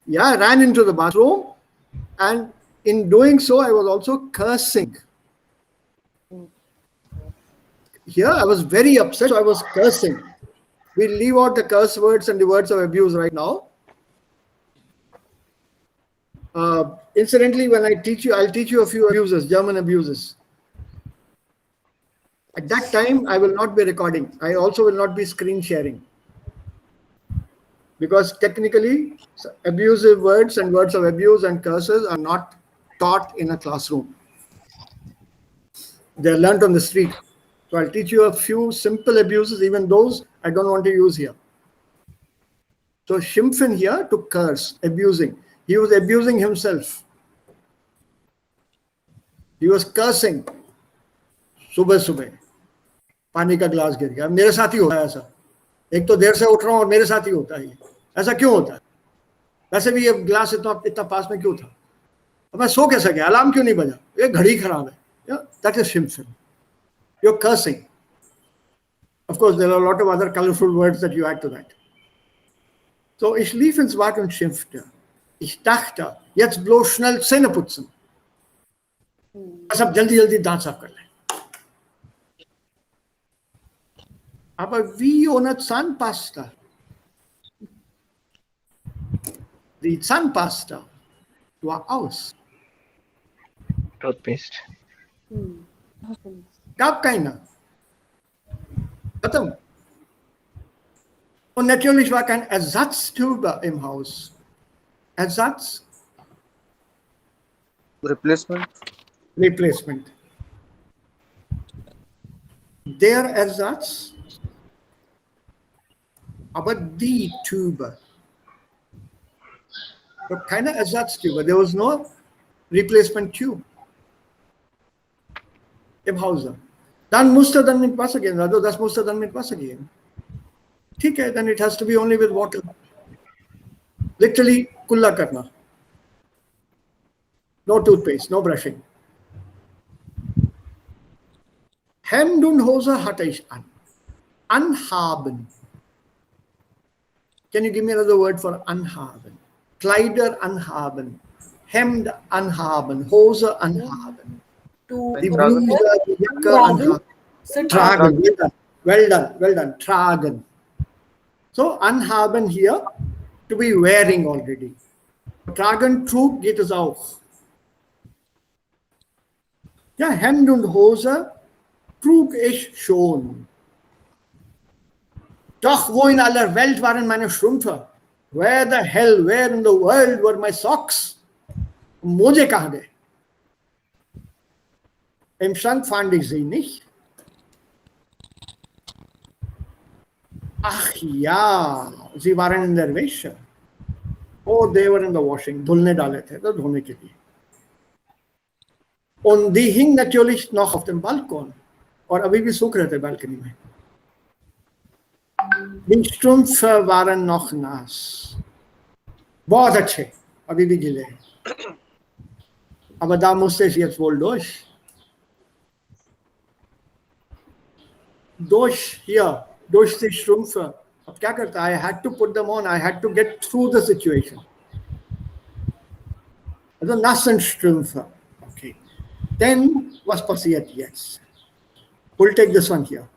Yeah, I ran into the bathroom, and in doing so, I was also cursing. Here, I was very upset, so I was cursing. We'll leave out the curse words and the words of abuse right now. Incidentally, when I teach you, I'll teach you a few abuses, German abuses. At that time, I will not be recording. I also will not be screen sharing. Because technically, abusive words and words of abuse and curses are not taught in a classroom. They're learnt on the street. So I'll teach you a few simple abuses, even those I don't want to use here. So schimpfen here, to curse, abusing. He was abusing himself. He was cursing. सुबह पानी का glass गिर गया. मेरे साथ ही होता है ऐसा. एक तो देर से उठ रहा हूँ और मेरे साथ ही होता है. ऐसा क्यों होता है? वैसे भी ये ग्लास इतना पास में क्यों था? अब मैं सो कैसे गया? अलार्म क्यों नहीं बजा? ये घड़ी खराब है. That is schimpfen. You're cursing. Of course, there are a lot of other colorful words that you add to that. So ich lief ins Bad und schimpfte. Ich dachte, jetzt bloß schnell Zähne putzen. बस अब जल्दी दांत साफ कर लें. Aber wie ohne Zahnpasta? Die Zahnpasta war aus. Toothpaste. Gab keiner. Khatan. Und natürlich war kein Ersatztuber im Haus. Ersatz? Replacement. Der Ersatz, aber die Tube. So keine Ersatztube. There was no replacement tube im Hause. Dann musste dann mit Wasser gehen. Also das musste dann mit Wasser gehen. ठीक है, then it has to be only with water. Literally कुल्ला करना. No toothpaste, no brushing. Hemd und Hose hatte ich an. Anhaben. Can you give me another word for anhaben? Kleider anhaben. Hemd anhaben. Hose anhaben. Die Bluse, die Jacke anhaben. Tragen. Well done. Tragen. So anhaben here, to be wearing already. Tragen trug geht es auch. Ja, Hemd und Hose trug ich schon. Doch wo in aller Welt waren meine Strümpfe? Where in the world were my socks? Moje कहाँ गए? Im Schrank fand ich sie nicht. Ach ja, sie waren in der Wäsche. Oh, they were in the washing. धुलने डाले थे, तो धोने के लिए. Und die hing natürlich noch auf dem Balkon. और अभी भी सूख रहे थे बालकनी में। Die Strümpfe waren noch nass. बहुत अच्छे, अभी भी गीले हैं। Aber da musste ich jetzt wohl durch. Durch hier, durch die Strümpfe. अब क्या करता? I had to put them on. I had to get through the situation. Also nassen Strümpfe. Okay. Then was passiert jetzt? We'll take this one here.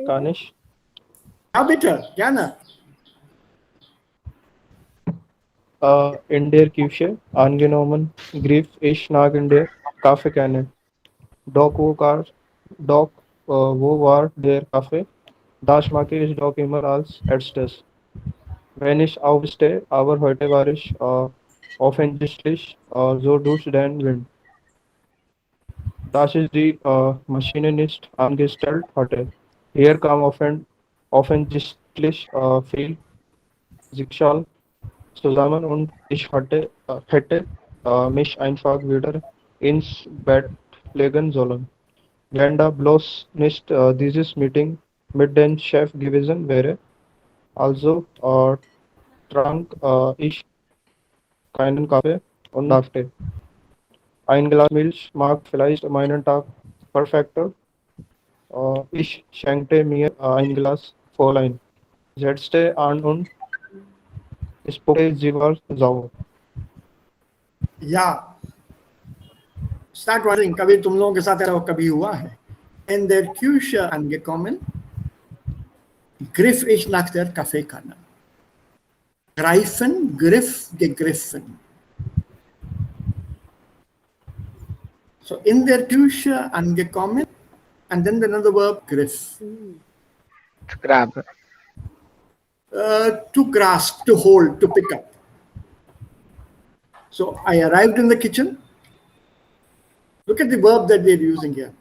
Kanish. Ja, bitte, gerne. In der Küche angenommen, griff ich nach der Kaffeekanne. Doch wo war der Kaffee? Das mache ich doch immer als erstes, wenn ich aufstehe, aber heute war ich offensichtlich so durch den Wind, dass ich die Maschine nicht angestellt hatte. Hier kam offensichtlich viel Schicksal zusammen und ich hätte mich einfach wieder ins Bett legen sollen. Wenn da bloß nicht dieses Meeting mit dem Chef gewesen wäre. Also trank ich keinen Kaffee und dachte, ein Glas Milch mag vielleicht meinen Tag perfekter. Ich schenkte mir ein Glas voll ein, setzte an und spuckte sie war sauer. Ja. Start wondering, कभी तुम लोगों के साथ ऐसा कभी हुआ है? In der Küche angekommen, griff ich nach der Kaffeekanne. Greifen, Griff, gegriffen. So in der Küche angekommen, and then another verb, griff. To grab. To grasp, to hold, to pick up. So I arrived in the kitchen. Look at the verb that we're using here.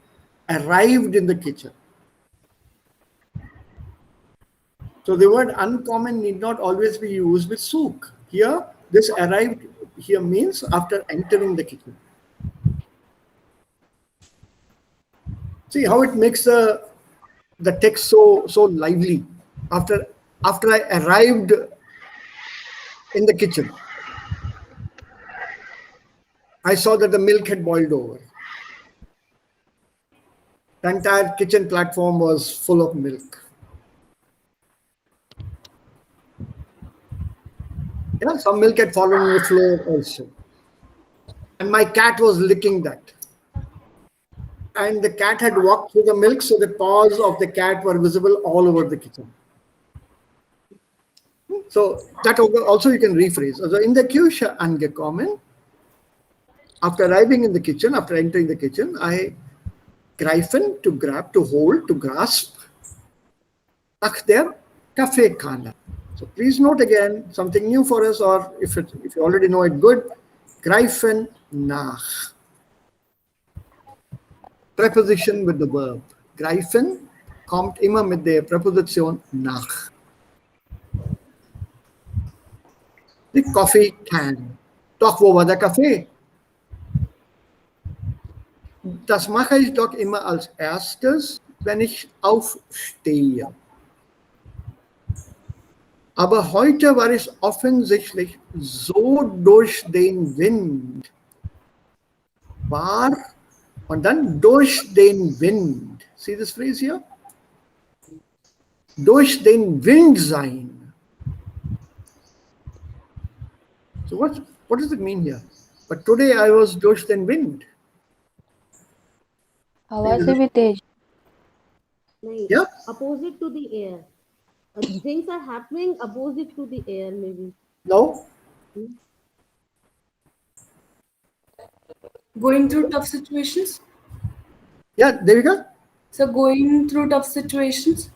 Arrived in the kitchen. So the word uncommon need not always be used with souk. Here, this arrived here means after entering the kitchen. See how it makes the text so lively. After I arrived in the kitchen, I saw that the milk had boiled over. The entire kitchen platform was full of milk. Some milk had fallen on the floor also. And my cat was licking that. And the cat had walked through the milk, so the paws of the cat were visible all over the kitchen. So that also you can rephrase. Also in der Küche angekommen, after arriving in the kitchen, after entering the kitchen, I greifen, to grab, to hold, to grasp, nach der Kaffeekanne. So please note again something new for us, or if you already know it, good. Greifen nach. Preposition with the verb. Greifen kommt immer mit der Präposition nach. The coffee can. Doch, wo war der Kaffee? Das mache ich doch immer als erstes, wenn ich aufstehe. Aber heute war es offensichtlich so durch den Wind. War und dann durch den Wind. See this phrase here? Durch den Wind sein. So what does it mean here? But today I was durch den Wind. हवा से भी तेज. नहीं, Yeah. opposite to the air. Things are happening opposite to the air, maybe. No? Going through tough situations. Yeah, there you go. So going through tough situations.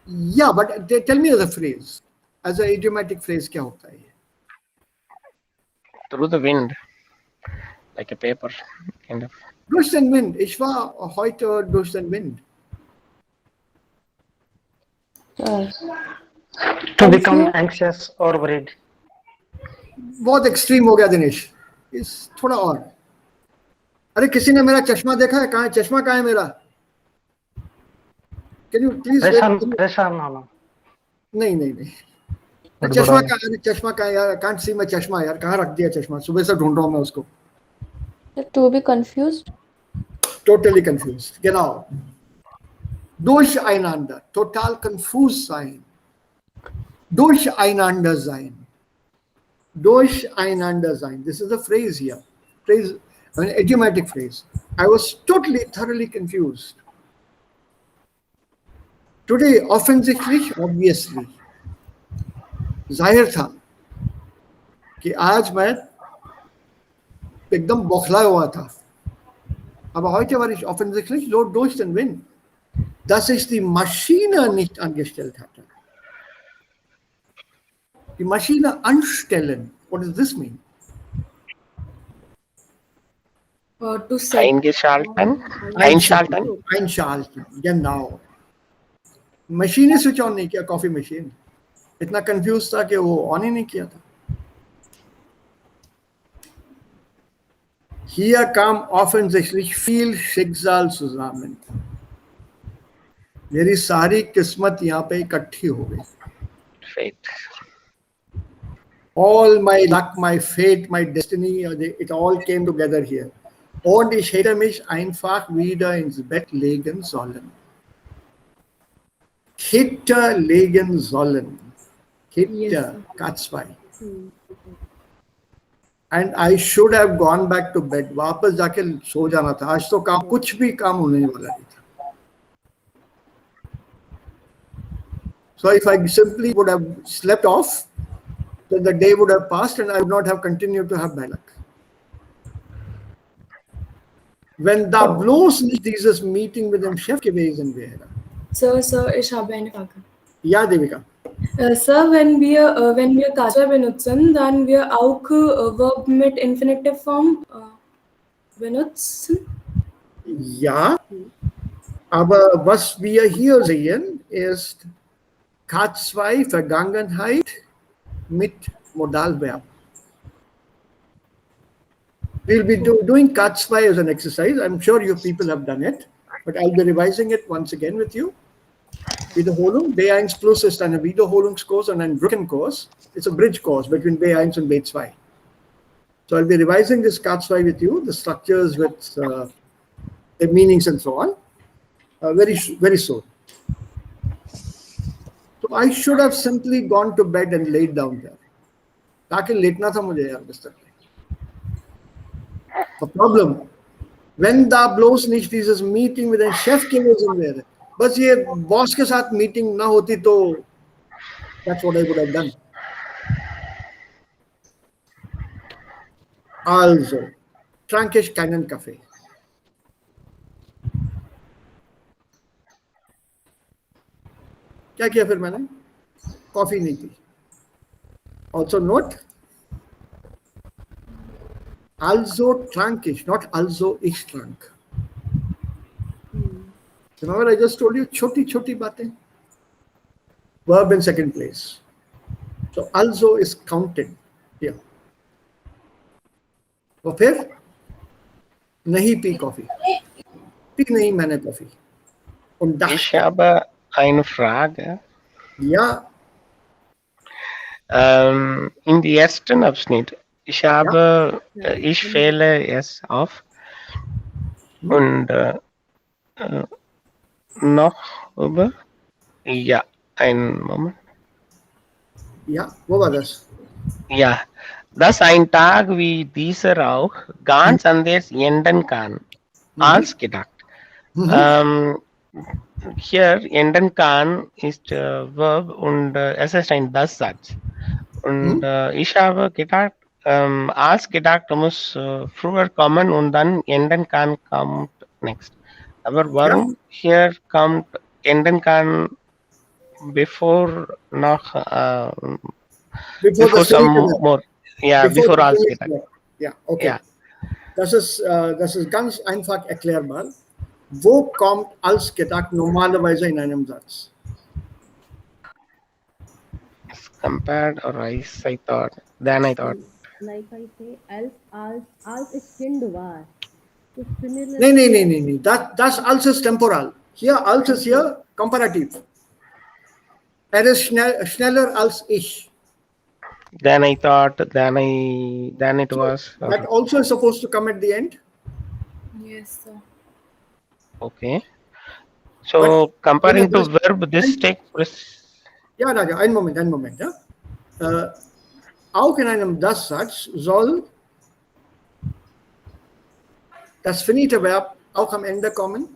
Yeah, but tell me the phrase. As an idiomatic phrase, क्या होता है? Through the wind. Like a paper, kind of. Durch den Wind. Ich war heute durch den Wind. To become anxious or worried. बहुत extreme हो गया दिनेश. इस थोड़ा और. अरे किसी ने मेरा चश्मा देखा है? कहाँ है चश्मा? कहाँ है मेरा? कैन यू प्लीज परेशान ना होना। नहीं नहीं नहीं, बट चश्मा बड़ा कहाँ? अरे चश्मा कहाँ है यार? कांट सी मैं चश्मा यार, कहाँ रख दिया चश्मा? सुबह से ढूंढ रहा हूँ मैं उसको। To be confused. Totally confused. Genau. Durcheinander. Total confused sein. Durcheinander sein. Durcheinander sein. This is a phrase here. Phrase, an idiomatic phrase. I was totally, thoroughly confused. Today, offensively, obviously, जाहिर था कि आज मैं एकदम बौखला हुआ था. Aber heute war ich offensichtlich durch den Wind, dass ich die Maschine nicht angestellt hatte. Die Maschine anstellen. What does this mean? To set. Eingeschalten. Einschalten. Einschalten, genau. Machine switch on नहीं किया, coffee machine. इतना confuse था कि वो on ही नहीं किया था. Hier kam offensichtlich viel Schicksal zusammen. मेरी सारी किस्मत यहाँ पे इकट्ठी हो गई. Fate. All my luck, my fate, my destiny, it all came together here. Und ich hätte mich einfach wieder ins Bett legen sollen. Hätte legen sollen. Hätte, Yes, K2. And I should have gone back to bed. वापस जाके सो जाना था. आज तो काम, कुछ भी काम होने वाला नहीं था. So if I simply would have slept off, then the day would have passed and I would not have continued to have bad luck. Wenn da bloß nicht dieses Meeting mit dem Chef gewesen wäre. Sir, ich habe eine Frage. Ja, Devika. Sir, wenn wir Kaja benutzen, dann wir auch Verb mit Infinitive Form benutzen. Ja, aber was wir hier sehen, ist K2 Vergangenheit mit Modalverb. We'll be doing K2 as an exercise. I'm sure you people have done it, but I'll be revising it once again with you. Wiederholung. B1 Plus ist eine Wiederholungskurs und ein Brückenkurs. It's a bridge course between B1 and B2. So I'll be revising this K2 with you, the structures with the meanings and so on, very soon. So I should have simply gone to bed and laid down there. ताकि लेटना था मुझे यार बिस्तर पे. The problem, wenn da bloß nicht dieses Meeting mit dem Chef gewesen wäre, बस ये boss के साथ मीटिंग ना होती तो that's what I would have done. Also, trank ich keinen Kaffee. क्या किया फिर मैंने? कॉफी नहीं P. Also note, also trank ich, not also ich trank. Remember I just told you छोटी बातें. Verb in second place. So also is counted here. और फिर नहीं पी कॉफी. पी नहीं मैंने coffee. Und dachte, Ich habe eine Frage. ja, In die ersten Abschnitt. Ich wähle es auf und noch über. Ja, einen Moment. ja, wo war das? Ja, dass ein Tag wie dieser auch ganz anders enden kann als gedacht. Hier enden kann ist Verb und es ist ein Das-Satz. Und ich habe gedacht, als gedacht muss früher kommen und dann enden kann kommt next. Aber warum hier kommt enden kann bevor noch before some more? Ja, before als gedacht. Ja, okay. Ja. Das ist ganz einfach erklärbar. Wo kommt als gedacht normalerweise in einem Satz? Compared or I thought, then I thought. Like I say, als ich Kind war. Nee. Das als ist temporal. Hier als ist hier komparativ. Ist schneller als ich. Then I thought, then it was. That also is supposed to come at the end. Yes, sir. Okay. So comparing to verb, this take. Ja, Raja, einen Moment. Ja? Auch in einem Das-Satz soll das finite Verb auch am Ende kommen.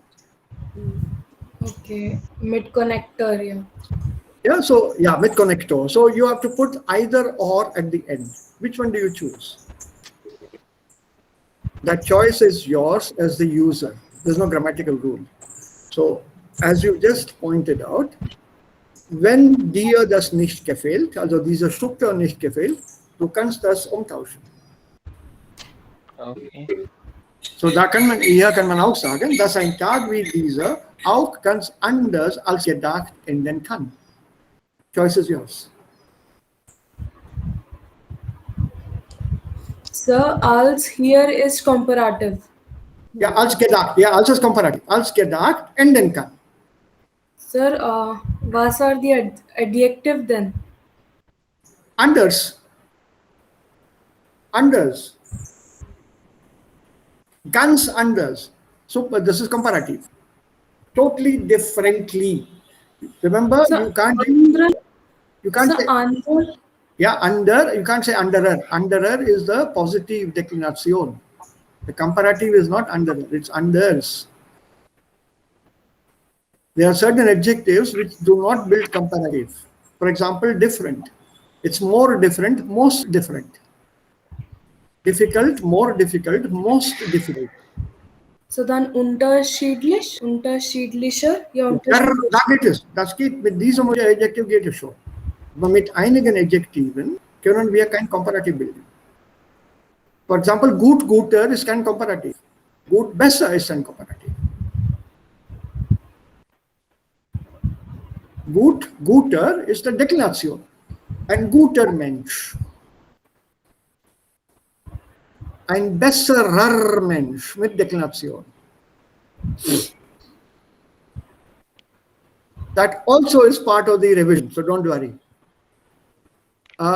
Okay, mit connector, yeah. Yeah, so yeah, with connector. So you have to put either or at the end. Which one do you choose? That choice is yours as the user. There's no grammatical rule. So as you just pointed out, wenn dir das nicht gefällt, also diese Struktur nicht gefällt, du kannst das umtauschen. Okay. So hier kann man auch sagen, dass ein Tag wie dieser auch ganz anders als gedacht enden kann. Choice is yours. Sir, als here is comparative. Ja, als gedacht. Ja, als ist komparativ. Als gedacht enden kann. Sir, was are the adjective then? Anders. Ganz anders. So this is comparative. Totally differently. Remember, Sir, you can't say under. Yeah, under, you can't say underer. Underer is the positive declination. The comparative is not underer, it's unders. There are certain adjectives which do not build comparative. For example, different. It's more different, most different. Difficult, more difficult, most difficult. So dann unterschiedlicher, ja, unterschiedlicher. Da geht es. Das geht mit diesem Adjektiv geht es schon. Aber mit einigen Adjektiven können wir kein Komparativ bilden. For example, gut, guter ist kein Komparativ. Gut, besser ist ein Komparativ. Gut, guter ist eine Deklination. Ein guter Mensch. Ein besserer Mensch mit Deklination. That also is part of the revision, so don't worry.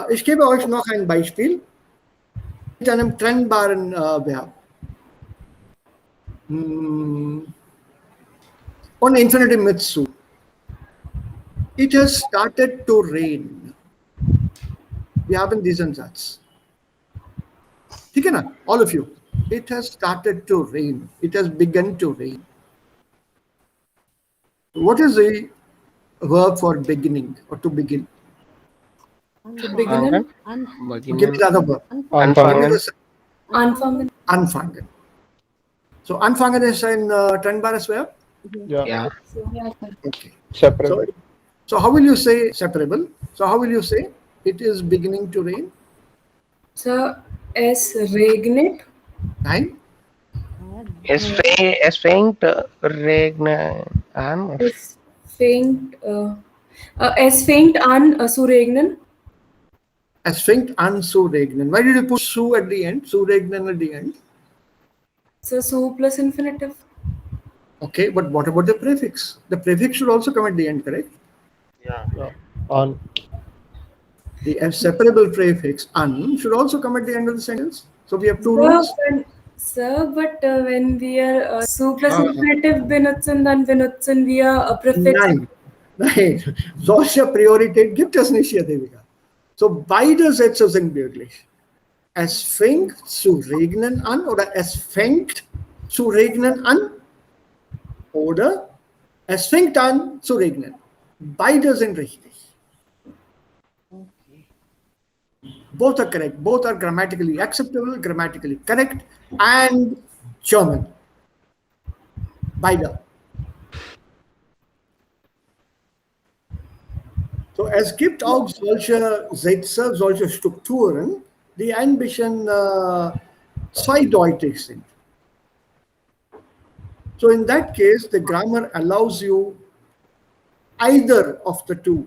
Ich gebe euch noch ein Beispiel mit einem trennbaren Verb. On infinitive mit zu. It has started to rain. Wir haben diesen Satz. ठीक है ना? All of you. It has started to rain. It has begun to rain. What is the verb for beginning or to begin? To begin. Give me the other verb. Anfangen. So anfangen is ein trennbares Verb? Yeah. Okay. Separable. So how will you say separable? So how will you say it is beginning to rain? So es regnet. Nein? Es fängt regnen an. Es fängt an zu regnen. Es fängt an zu regnen. Why did you put zu at the end? Zu regnen at the end? So su plus infinitive. Okay, but what about the prefix? The prefix should also come at the end, correct? Yeah. On. The separable prefix an should also come at the end of the sentence. So we have two rules. Sir, but when we are su plus infinitive benutzen, dann benutzen wir prefix. Nein. Solche Priorität gibt es nicht hier, Devika. So beide Sätze sind möglich. Es fängt zu regnen an oder es fängt zu regnen an oder es fängt an zu regnen. Beide sind richtig. Both are correct. Both are grammatically acceptable, grammatically correct, and German. Beide. So es gibt auch solche Sätze, solche Strukturen, die ein bisschen zweideutig sind. So in that case, the grammar allows you either of the two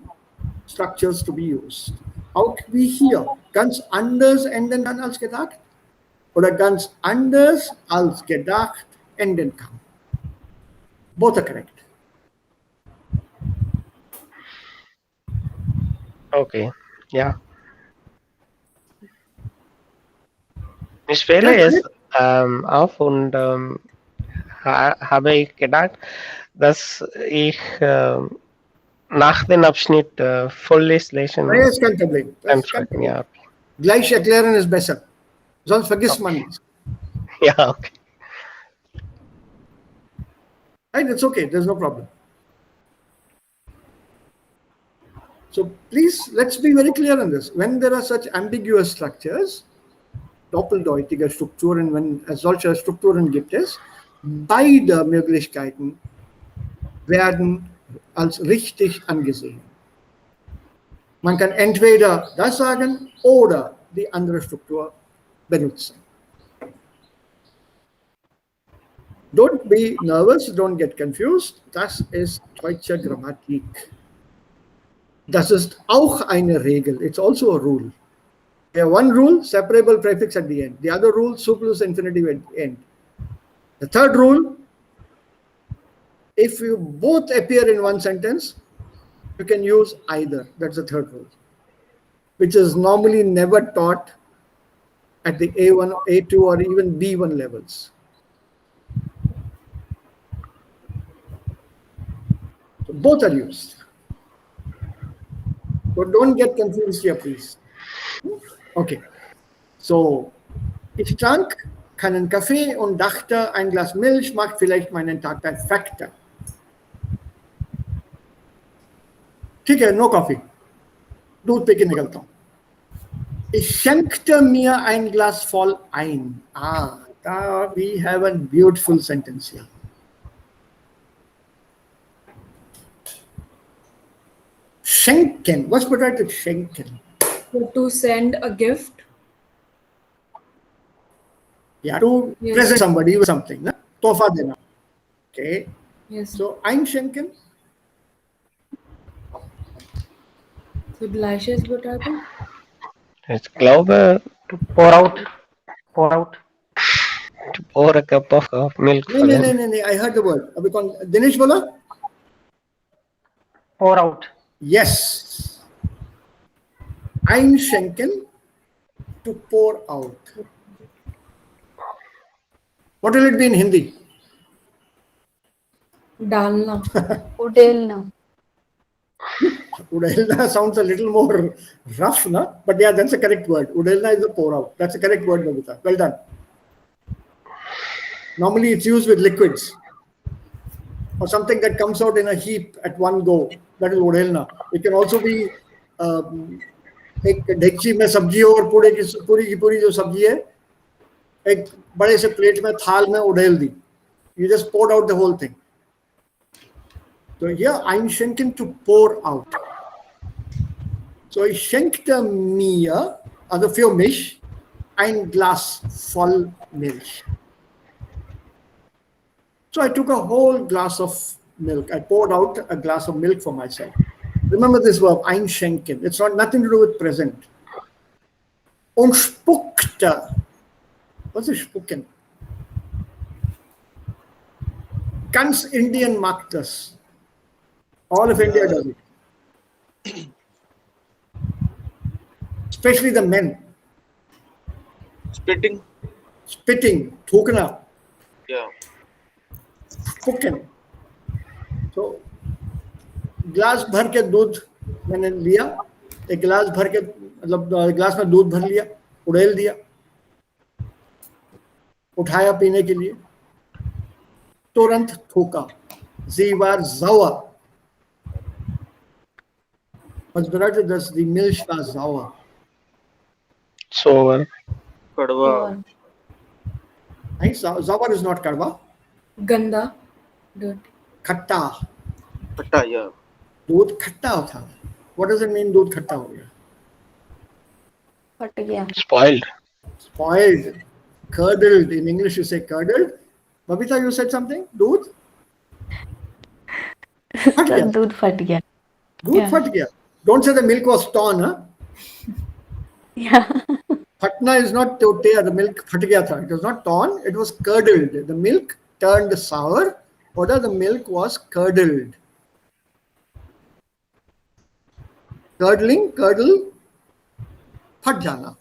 structures to be used. Auch wie hier, ganz anders enden dann als gedacht. oder ganz anders als gedacht enden kann. Both are correct. Okay, ja. Ich wähle es auf und habe ich gedacht, dass ich nach dem Abschnitt volles Lesen Das ist kein Problem. Das ist kein anfangen. Problem. Ja. Gleich erklären ist besser. Sonst vergisst man nichts. Ja, okay. Right? It's okay. There's no problem. So please, let's be very clear on this. When there are such ambiguous structures, doppeldeutige Strukturen, wenn es solche Strukturen gibt es, beide Möglichkeiten werden als richtig angesehen. Man kann entweder das sagen oder die andere Struktur benutzen. Don't be nervous, don't get confused. Das ist deutsche Grammatik. Das ist auch eine Regel. It's also a rule. We have one rule, separable prefix at the end. The other rule, superfluous infinitive at the end. The third rule, if you both appear in one sentence, you can use either. That's the third rule, which is normally never taught at the A1, A2, or even B1 levels. So both are used. So don't get confused here, please. Okay. So, ich trank keinen Kaffee und dachte, ein Glas Milch macht vielleicht meinen Tag perfekter. ठीक है, no coffee. दूध पे के निकलता हूँ. Ich schenkte mir ein Glas voll ein. We have a beautiful sentence here. Schenken. What's bedeutet schenken? To send a gift. Yeah, to Yes. present somebody with something. Na? Tofa dena. Okay. Yes. So einschenken. So gleiches bedeutet. Ich glaube, Pour out. Pour out. to pour a cup of milk for them. No. I heard the word. अभी कौन दिनेश बोला? Pour out. Yes. Einschenken, to pour out. What will it be in Hindi? डालना. उडेलना. Udelna sounds a little more rough, no? But yeah, that's a correct word. Udelna is a pour out. That's a correct word, Babita. Well done. Normally it's used with liquids or something that comes out in a heap at one go. That is udelna. It can also be एक डेगची में सब्जी हो और पूरी की पूरी जो सब्जी है एक बड़े से प्लेट में थाल में उड़ेल दी. You just poured out the whole thing. So here einschenken, to pour out. So ich schenkte mir, also für mich, ein Glas voll Milch. So I took a whole glass of milk. I poured out a glass of milk for myself. Remember this verb, einschenken. It's not nothing to do with present. Und spuckte. Was ist spucken? Ganz Indien mag das. All of India does it. Especially the men. Spitting, thukna. Yeah. Spucken. So, glass भर के दूध मैंने लिया, एक गिलास भर के मतलब ग्लास में दूध भर लिया, उड़ेल दिया, उठाया पीने के लिए, तुरंत थूका. Sie war sauer. Was bedeutet das? Die Milch war sauer. Sour. कड़वा. Sauer is not kadwa. गंदा. Dirty. खट्टा. खट्टा, yeah. दूध खट्टा था. What does it mean? दूध खट्टा हो गया. फट गया. Spoiled. Spoiled. Curdled. In English you say curdled. Babita, you said something? दूध? फट गया. दूध फट गया. दूध फट गया. Don't say the milk was torn, huh? Yeah. Phatna is not to tear, the milk phat gaya tha. It was not torn, it was curdled. The milk turned sour, or the milk was curdled. Curdling, curdle, phat jana.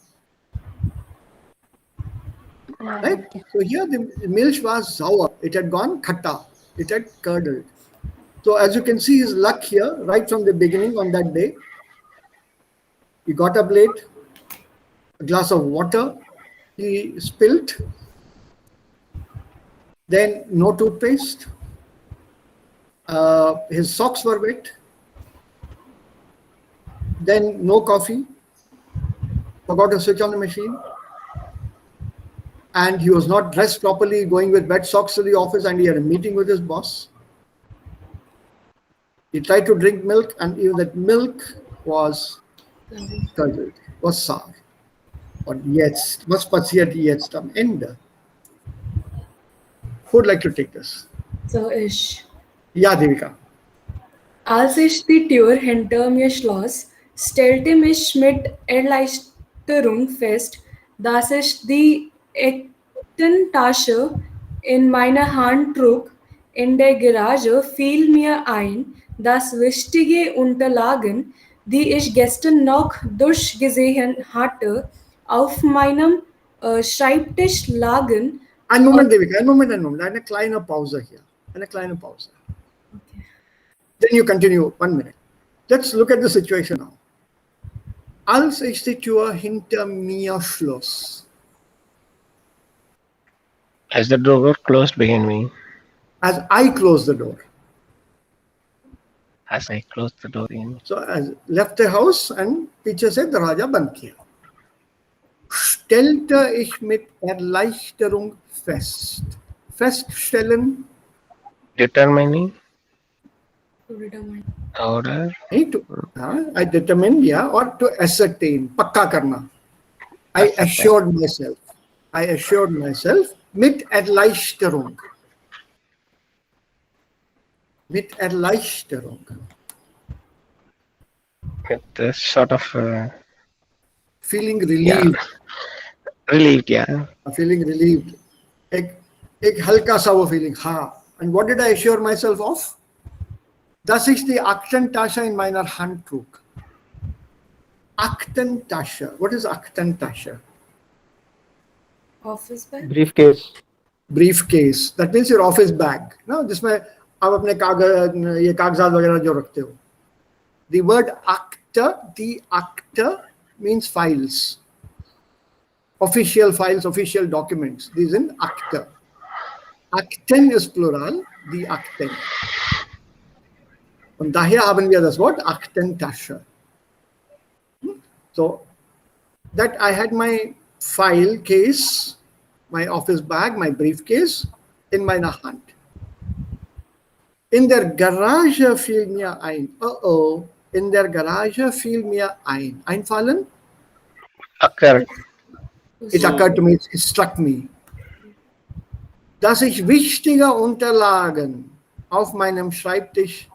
Right? So here the milk was sour. It had gone khatta. It had curdled. So as you can see his luck here, right from the beginning on that day, he got up late, a glass of water he spilt, then no toothpaste, his socks were wet, then no coffee, forgot to switch on the machine, and he was not dressed properly, going with wet socks to the office, and he had a meeting with his boss. He tried to drink milk, and even that milk was curdled, was sour. Und jetzt, was passiert jetzt am Ende? Who would like to take this? So ich. Ja, Devika. Als ich die Tür hinter mir schloss, stellte mich mit Erleichterung fest, dass ich die Aktentasche in meiner Hand trug. In der Garage fiel mir ein, dass wichtige Unterlagen, die ich gestern noch durchgesehen hatte, auf meinem Schreibtisch lagen. Einen Moment, Devika, einen Moment. Eine kleine Pause hier. Eine kleine Pause. Okay. Then you continue, 1 minute. Let's look at the situation now. Als ich die Tür hinter mir schloss. As the door closed behind me. As I closed the door. As I closed the door behind me. So I left the house and पीछे से दरवाजा बंद किया. Stellte ich mit Erleichterung fest. Feststellen. Determining. To Order. I determined, yeah, or to ascertain, पक्का करना. I assured myself mit Erleichterung. Mit Erleichterung. With this sort of Feeling relieved. Relieved, yeah. Feeling relieved. एक हल्का सा वो feeling, हाँ. And what did I assure myself of? Dass ich die Aktentasche in meiner Hand trug. Aktentasche. What is Aktentasche? office bag. Briefcase. That means your office bag. No, जिसमें आप अपने ये कागजात वगैरह जो रखते हो. The word acta means files. Official files, official documents. These in acta. Akten is plural, die Akten. Und daher haben wir das Wort Aktentasche. So that I had my file case, my office bag, my briefcase in meiner Hand. In der Garage fiel mir ein. In der Garage fiel mir ein. Einfallen? Occurred. It occurred to me, it struck me. Dass ich wichtige Unterlagen auf meinem Schreibtisch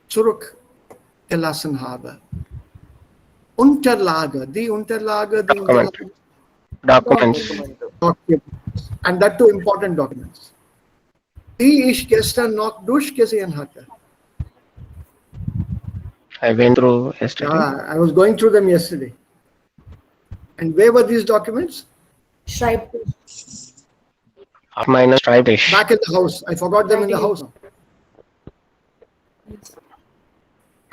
zurückgelassen habe. Unterlage, die Unterlage, die Documents. And that too important documents. Die ich gestern noch durchgesehen hatte. I went through yesterday. Yeah, I was going through them yesterday. And where were these documents? Schreibtisch. Of minus Schreibtisch. Back in the house. I forgot them in the house.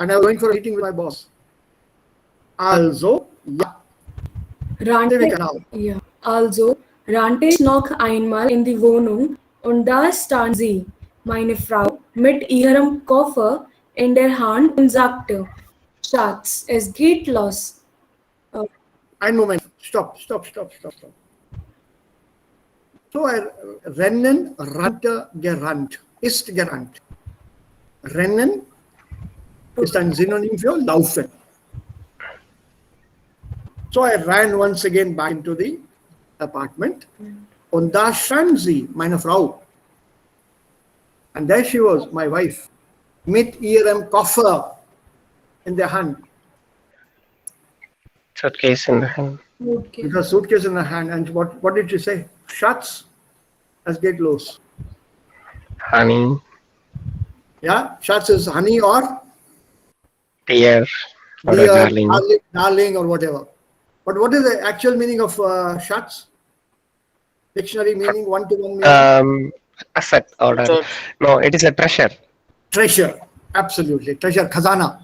And I was going for a meeting with my boss. Also, Also rannte ich noch einmal in die Wohnung und da stand sie, meine Frau, mit ihrem Koffer in der Hand und sagte, Schatz, es geht los. Einen Moment. Stop. So rennen, rannte, gerannt, ist gerannt. Rennen ist ein Synonym für laufen. So I ran once again back into the apartment. Und da stand sie, meine Frau. And there she was, my wife, mit ihrem Koffer in der Hand. Suitcase in the hand. Suitcase. with her suitcase in her hand. And what did she say? Schatz, es geht los. Honey, Yeah, Schatz is honey or dear, or a dear, darling. darling, or whatever. But what is the actual meaning of Schatz? Dictionary meaning, one-to-one meaning? Asset or Richard. no, it is a treasure. Treasure. Absolutely. Treasure. Khazana.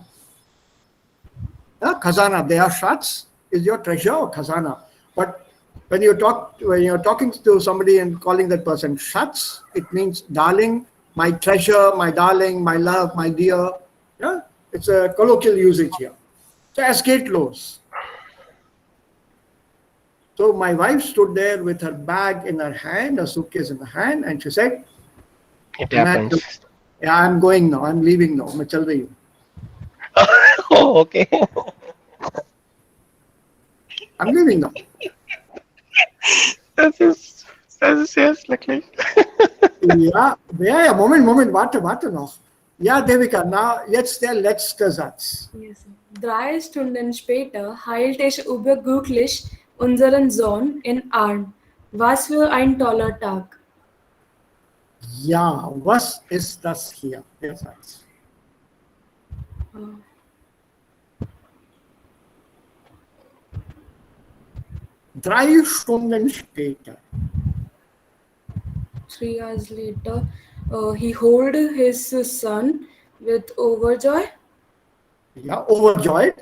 Yeah, khazana. They are Schatz is your treasure or khazana. But when you're talking to somebody and calling that person Schatz, it means darling, my treasure, my darling, my love, my dear. Yeah, it's a colloquial usage here. So es geht los. So my wife stood there with her bag in her hand, a suitcase in her hand, and she said, It "Man, happens. yeah, I'm going now. I'm leaving now. मैं चल रही हूँ." Oh, okay. I'm leaving now. Das ist sehr schrecklich. Ja, Moment, warte noch. Ja, Devika, jetzt der letzte Satz. Yes. 3 Stunden später hielt ich überglücklich unseren Sohn in Arm. Was für ein toller Tag. Ja, was ist das hier? Der Satz. 3 Stunden später. 3 hours later, he held his son with overjoy. Ja, overjoyed.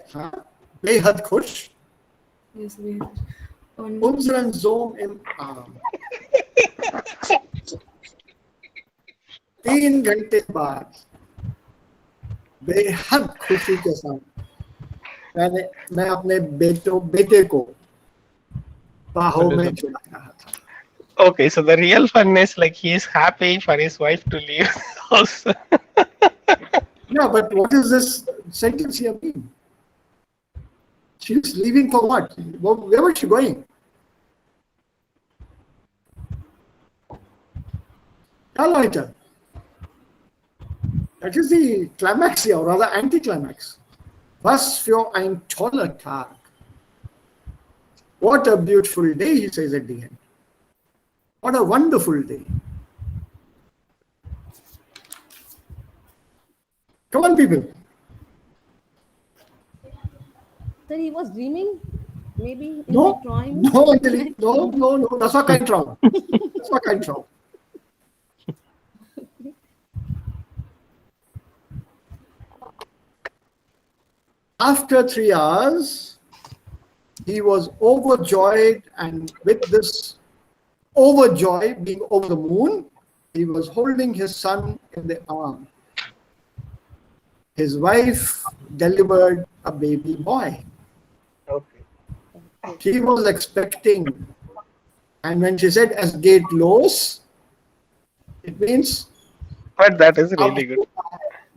Behad khush. Yes, we on Unseren Sohn im Arm. 3 घंटे बाद बेहद खुशी के साथ मैं अपने बेटे को बाहों में चुरा रहा था. Okay, so the real fun is like he is happy for his wife to leave the house. Yeah, but what does this sentence here mean? She's leaving for what? Where was she going? Ja, Leute. That is the climax here, or rather anticlimax. Was für ein toller Tag. What a beautiful day, he says at the end. What a wonderful day. Come on, people. Sir, he was dreaming? Maybe in No, the drawing? no, Anjali, no. Das war kein Traum. Das war kein Traum. After 3 hours, he was overjoyed, and with this overjoy, being over the moon, he was holding his son in the arm. His wife delivered a baby boy. Okay. She was expecting, and when she said "es geht los," it means But that is really good.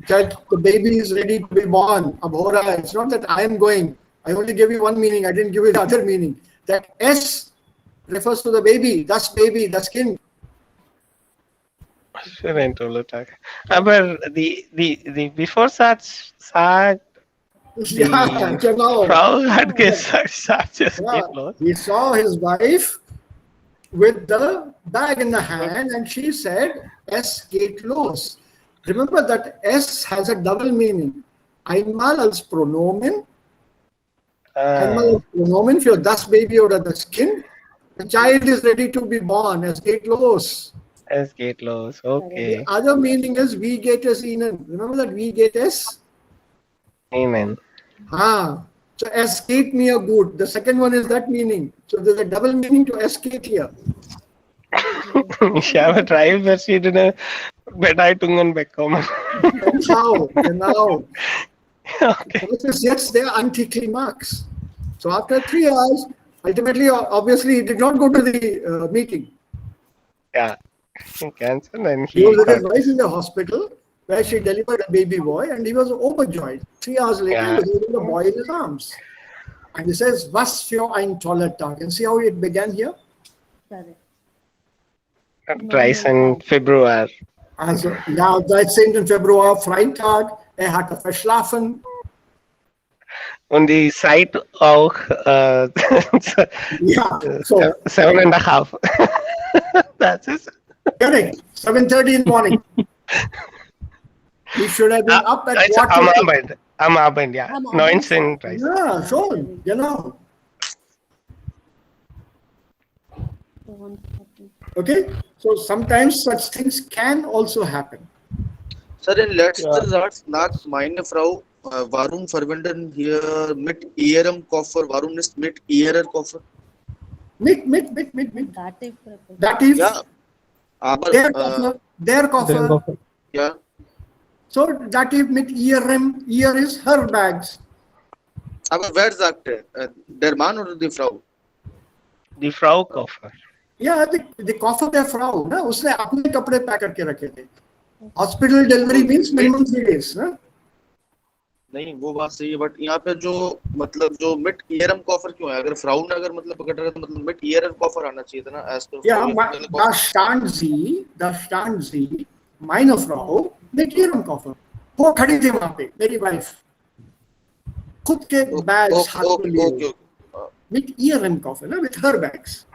that the baby is ready to be born. Abhora. It's not that I am going. I only gave you one meaning. I didn't give you the other meaning. That S refers to the baby, das Kind. Sure, I told it. But the before such Yeah, genau. Frau had such a Yeah. He saw his wife with the bag in the hand, and she said, "Es geht los." Remember that S has a double meaning. Einmal als Pronomen. Einmal als Pronomen für das Baby oder das Kind. The child is ready to be born. Es geht los. Es geht los. Okay. The other meaning is wie geht es Ihnen. Remember that wie geht es? Amen. So es geht mir gut. The second one is that meaning. So there's a double meaning to es geht here. Ich habe drei verschiedene Bedeutungen bekommen. Genau. Okay. Das ist jetzt der Antiklimax. So after 3 hours, ultimately, obviously, he did not go to the meeting. Yeah. He canceled and He was with his got- wife in the hospital where she delivered a baby boy, and he was overjoyed. 3 hours later, Yeah. he was holding the boy in his arms. And he says, "Was für ein toller Tag." And see how it began here? Correct. 13. Februar. Also, ja, 13. Februar, Freitag, hatte verschlafen. On the side auch Yeah. So 7.5. That's it. correct. 7:30 in the morning. We should have been up at It's quarter to. am Abend, ja. Am Abend. 19:30. Yeah, schon, genau. Okay, so sometimes such things can also happen. Sir, in letzter Ja. Satz nach meine Frau, warum verwenden hier mit ihrem Koffer, warum nicht mit ihrer Koffer? Mit. Dative preposition. Dative, Ja, aber their koffer. ja, So dative mit ihrem, ihr is her bags. aber wer sagte? Der Mann oder die Frau? Die Frau Koffer. Yeah, the koffer der Frau, ना उसने अपने कपड़े pack करके रखे थे. Hospital delivery means minimum 3 days, ना? नहीं वो बात सही है बट यहाँ पे जो मतलब जो मिट ईयरम कॉफर क्यों है अगर फ्राउ ने अगर मतलब पकड़ रहा है तो मतलब मिट ईयरम कॉफर आना चाहिए था ना as per Ja, da stand sie, meine Frau, mit ihrem Koffer. वो खड़ी थी वहाँ पे, मेरी वाइफ. खुद के बैग्स हाथ में लिए, with ihrem Koffer, ना, with her bags.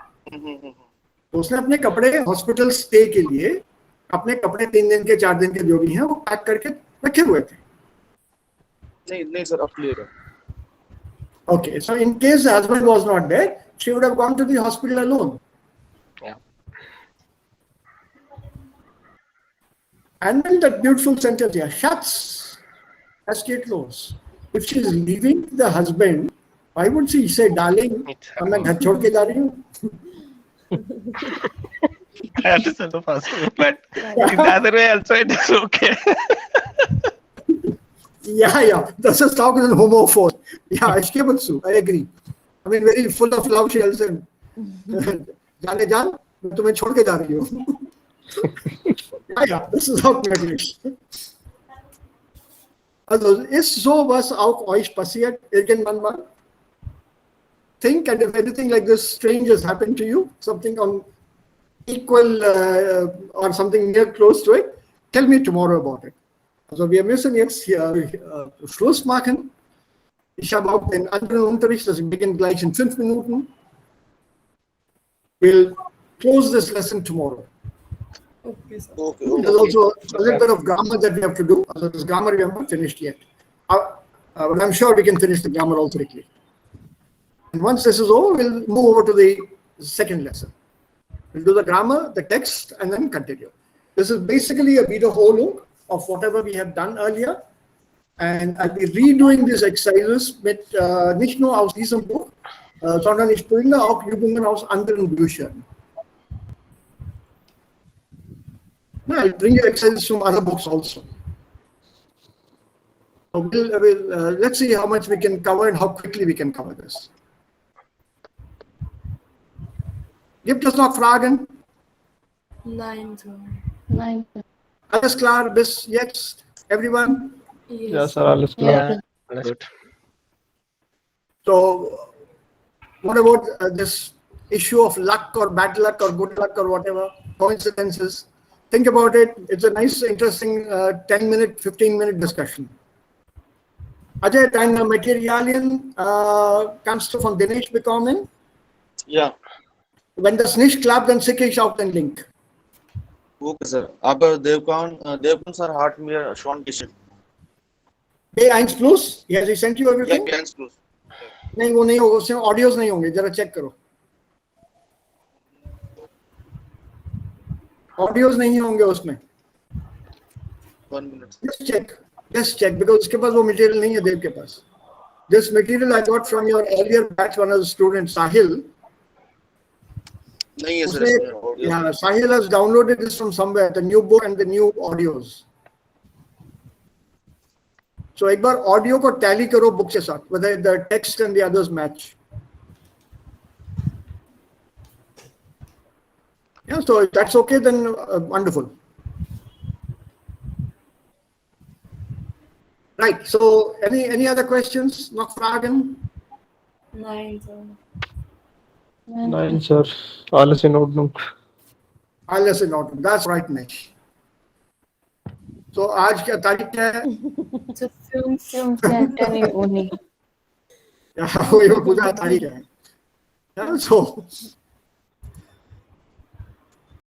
तो उसने अपने कपड़े हॉस्पिटल स्टे के लिए अपने कपड़े 3 दिन के 4 दिन के जो भी हैं वो पैक करके रखे हुए थे. नहीं सर अब क्लियर है. Okay, so in case the husband was not there, she would have gone to the hospital alone. Yeah. And then that beautiful sentence here, shuts as she close. If she is leaving the husband, why would she say, darling, अब मैं घर छोड़ के जा रही हूँ? That is also possible, but in the other way also it is okay. Yeah. This is talking in homophone. Yeah, Ishkebatsu, I agree. I mean, very full of love, she also said, जाने जान, मैं तुम्हें छोड़ के जा रही हूँ. Yeah, this is how English. Also, ist sowas auch euch passiert irgendwann mal? Think, and if anything like this strange has happened to you, something on equal or something near close to it, tell me tomorrow about it. Also wir müssen jetzt hier Schluss machen. Ich habe auch den anderen Unterricht, das beginnt gleich in 5 Minuten. We'll close this lesson tomorrow. Okay, sir. Okay. There's also a little bit of grammar that we have to do. Also this grammar we have not finished yet. But I'm sure we can finish the grammar also quickly. And once this is over, we'll move over to the second lesson. We'll do the grammar, the text, and then continue. This is basically a Wiederholung of whatever we have done earlier. And I'll be redoing these exercises mit nicht nur aus diesem Buch, sondern ich bringe auch Übungen aus anderen Büchern. I'll bring you exercises from other books also. So let's see how much we can cover and how quickly we can cover this. Gibt es noch Fragen? Nein, sir. Nein. Alles klar bis jetzt, everyone? Ja, sir, alles klar. Good. So, what about this issue of luck or bad luck or good luck or whatever, coincidences? Think about it. It's a nice, interesting 10-minute, 15-minute discussion. Ajay, deine Materialien kannst du von Dinesh bekommen? Ja. Wenn das nicht klappt, dann schicke ich auch den Link. Okay sir. Aber Devkan sir hat mir schon geschickt. B1 Plus? Yes, he sent you everything? Yeah, Gans Plus. नहीं वो नहीं होगा, उसमें audios नहीं होंगे, जरा check करो. Audios नहीं होंगे उसमें. 1 minute. Just check because उसके पास वो मटेरियल नहीं है देव के पास. This material I got from your earlier batch, one of the students, Sahil. नहीं है सर उसने, इसमें audio. yeah, Sahil has downloaded this from somewhere, the new book and the new audios. So एक बार audio को tally करो book के साथ, whether the text and the others match. Yeah, so if that's okay, then wonderful. Right. So any other questions? Noch Fragen? Nein, sir. Nein, sir. Alles in Ordnung. Alles in Ordnung. That's right, Nish. So आज क्या तारीख क्या है? So, film. 10 in Uni. Ja, wo jemand पूजा तारीख है. Yeah, so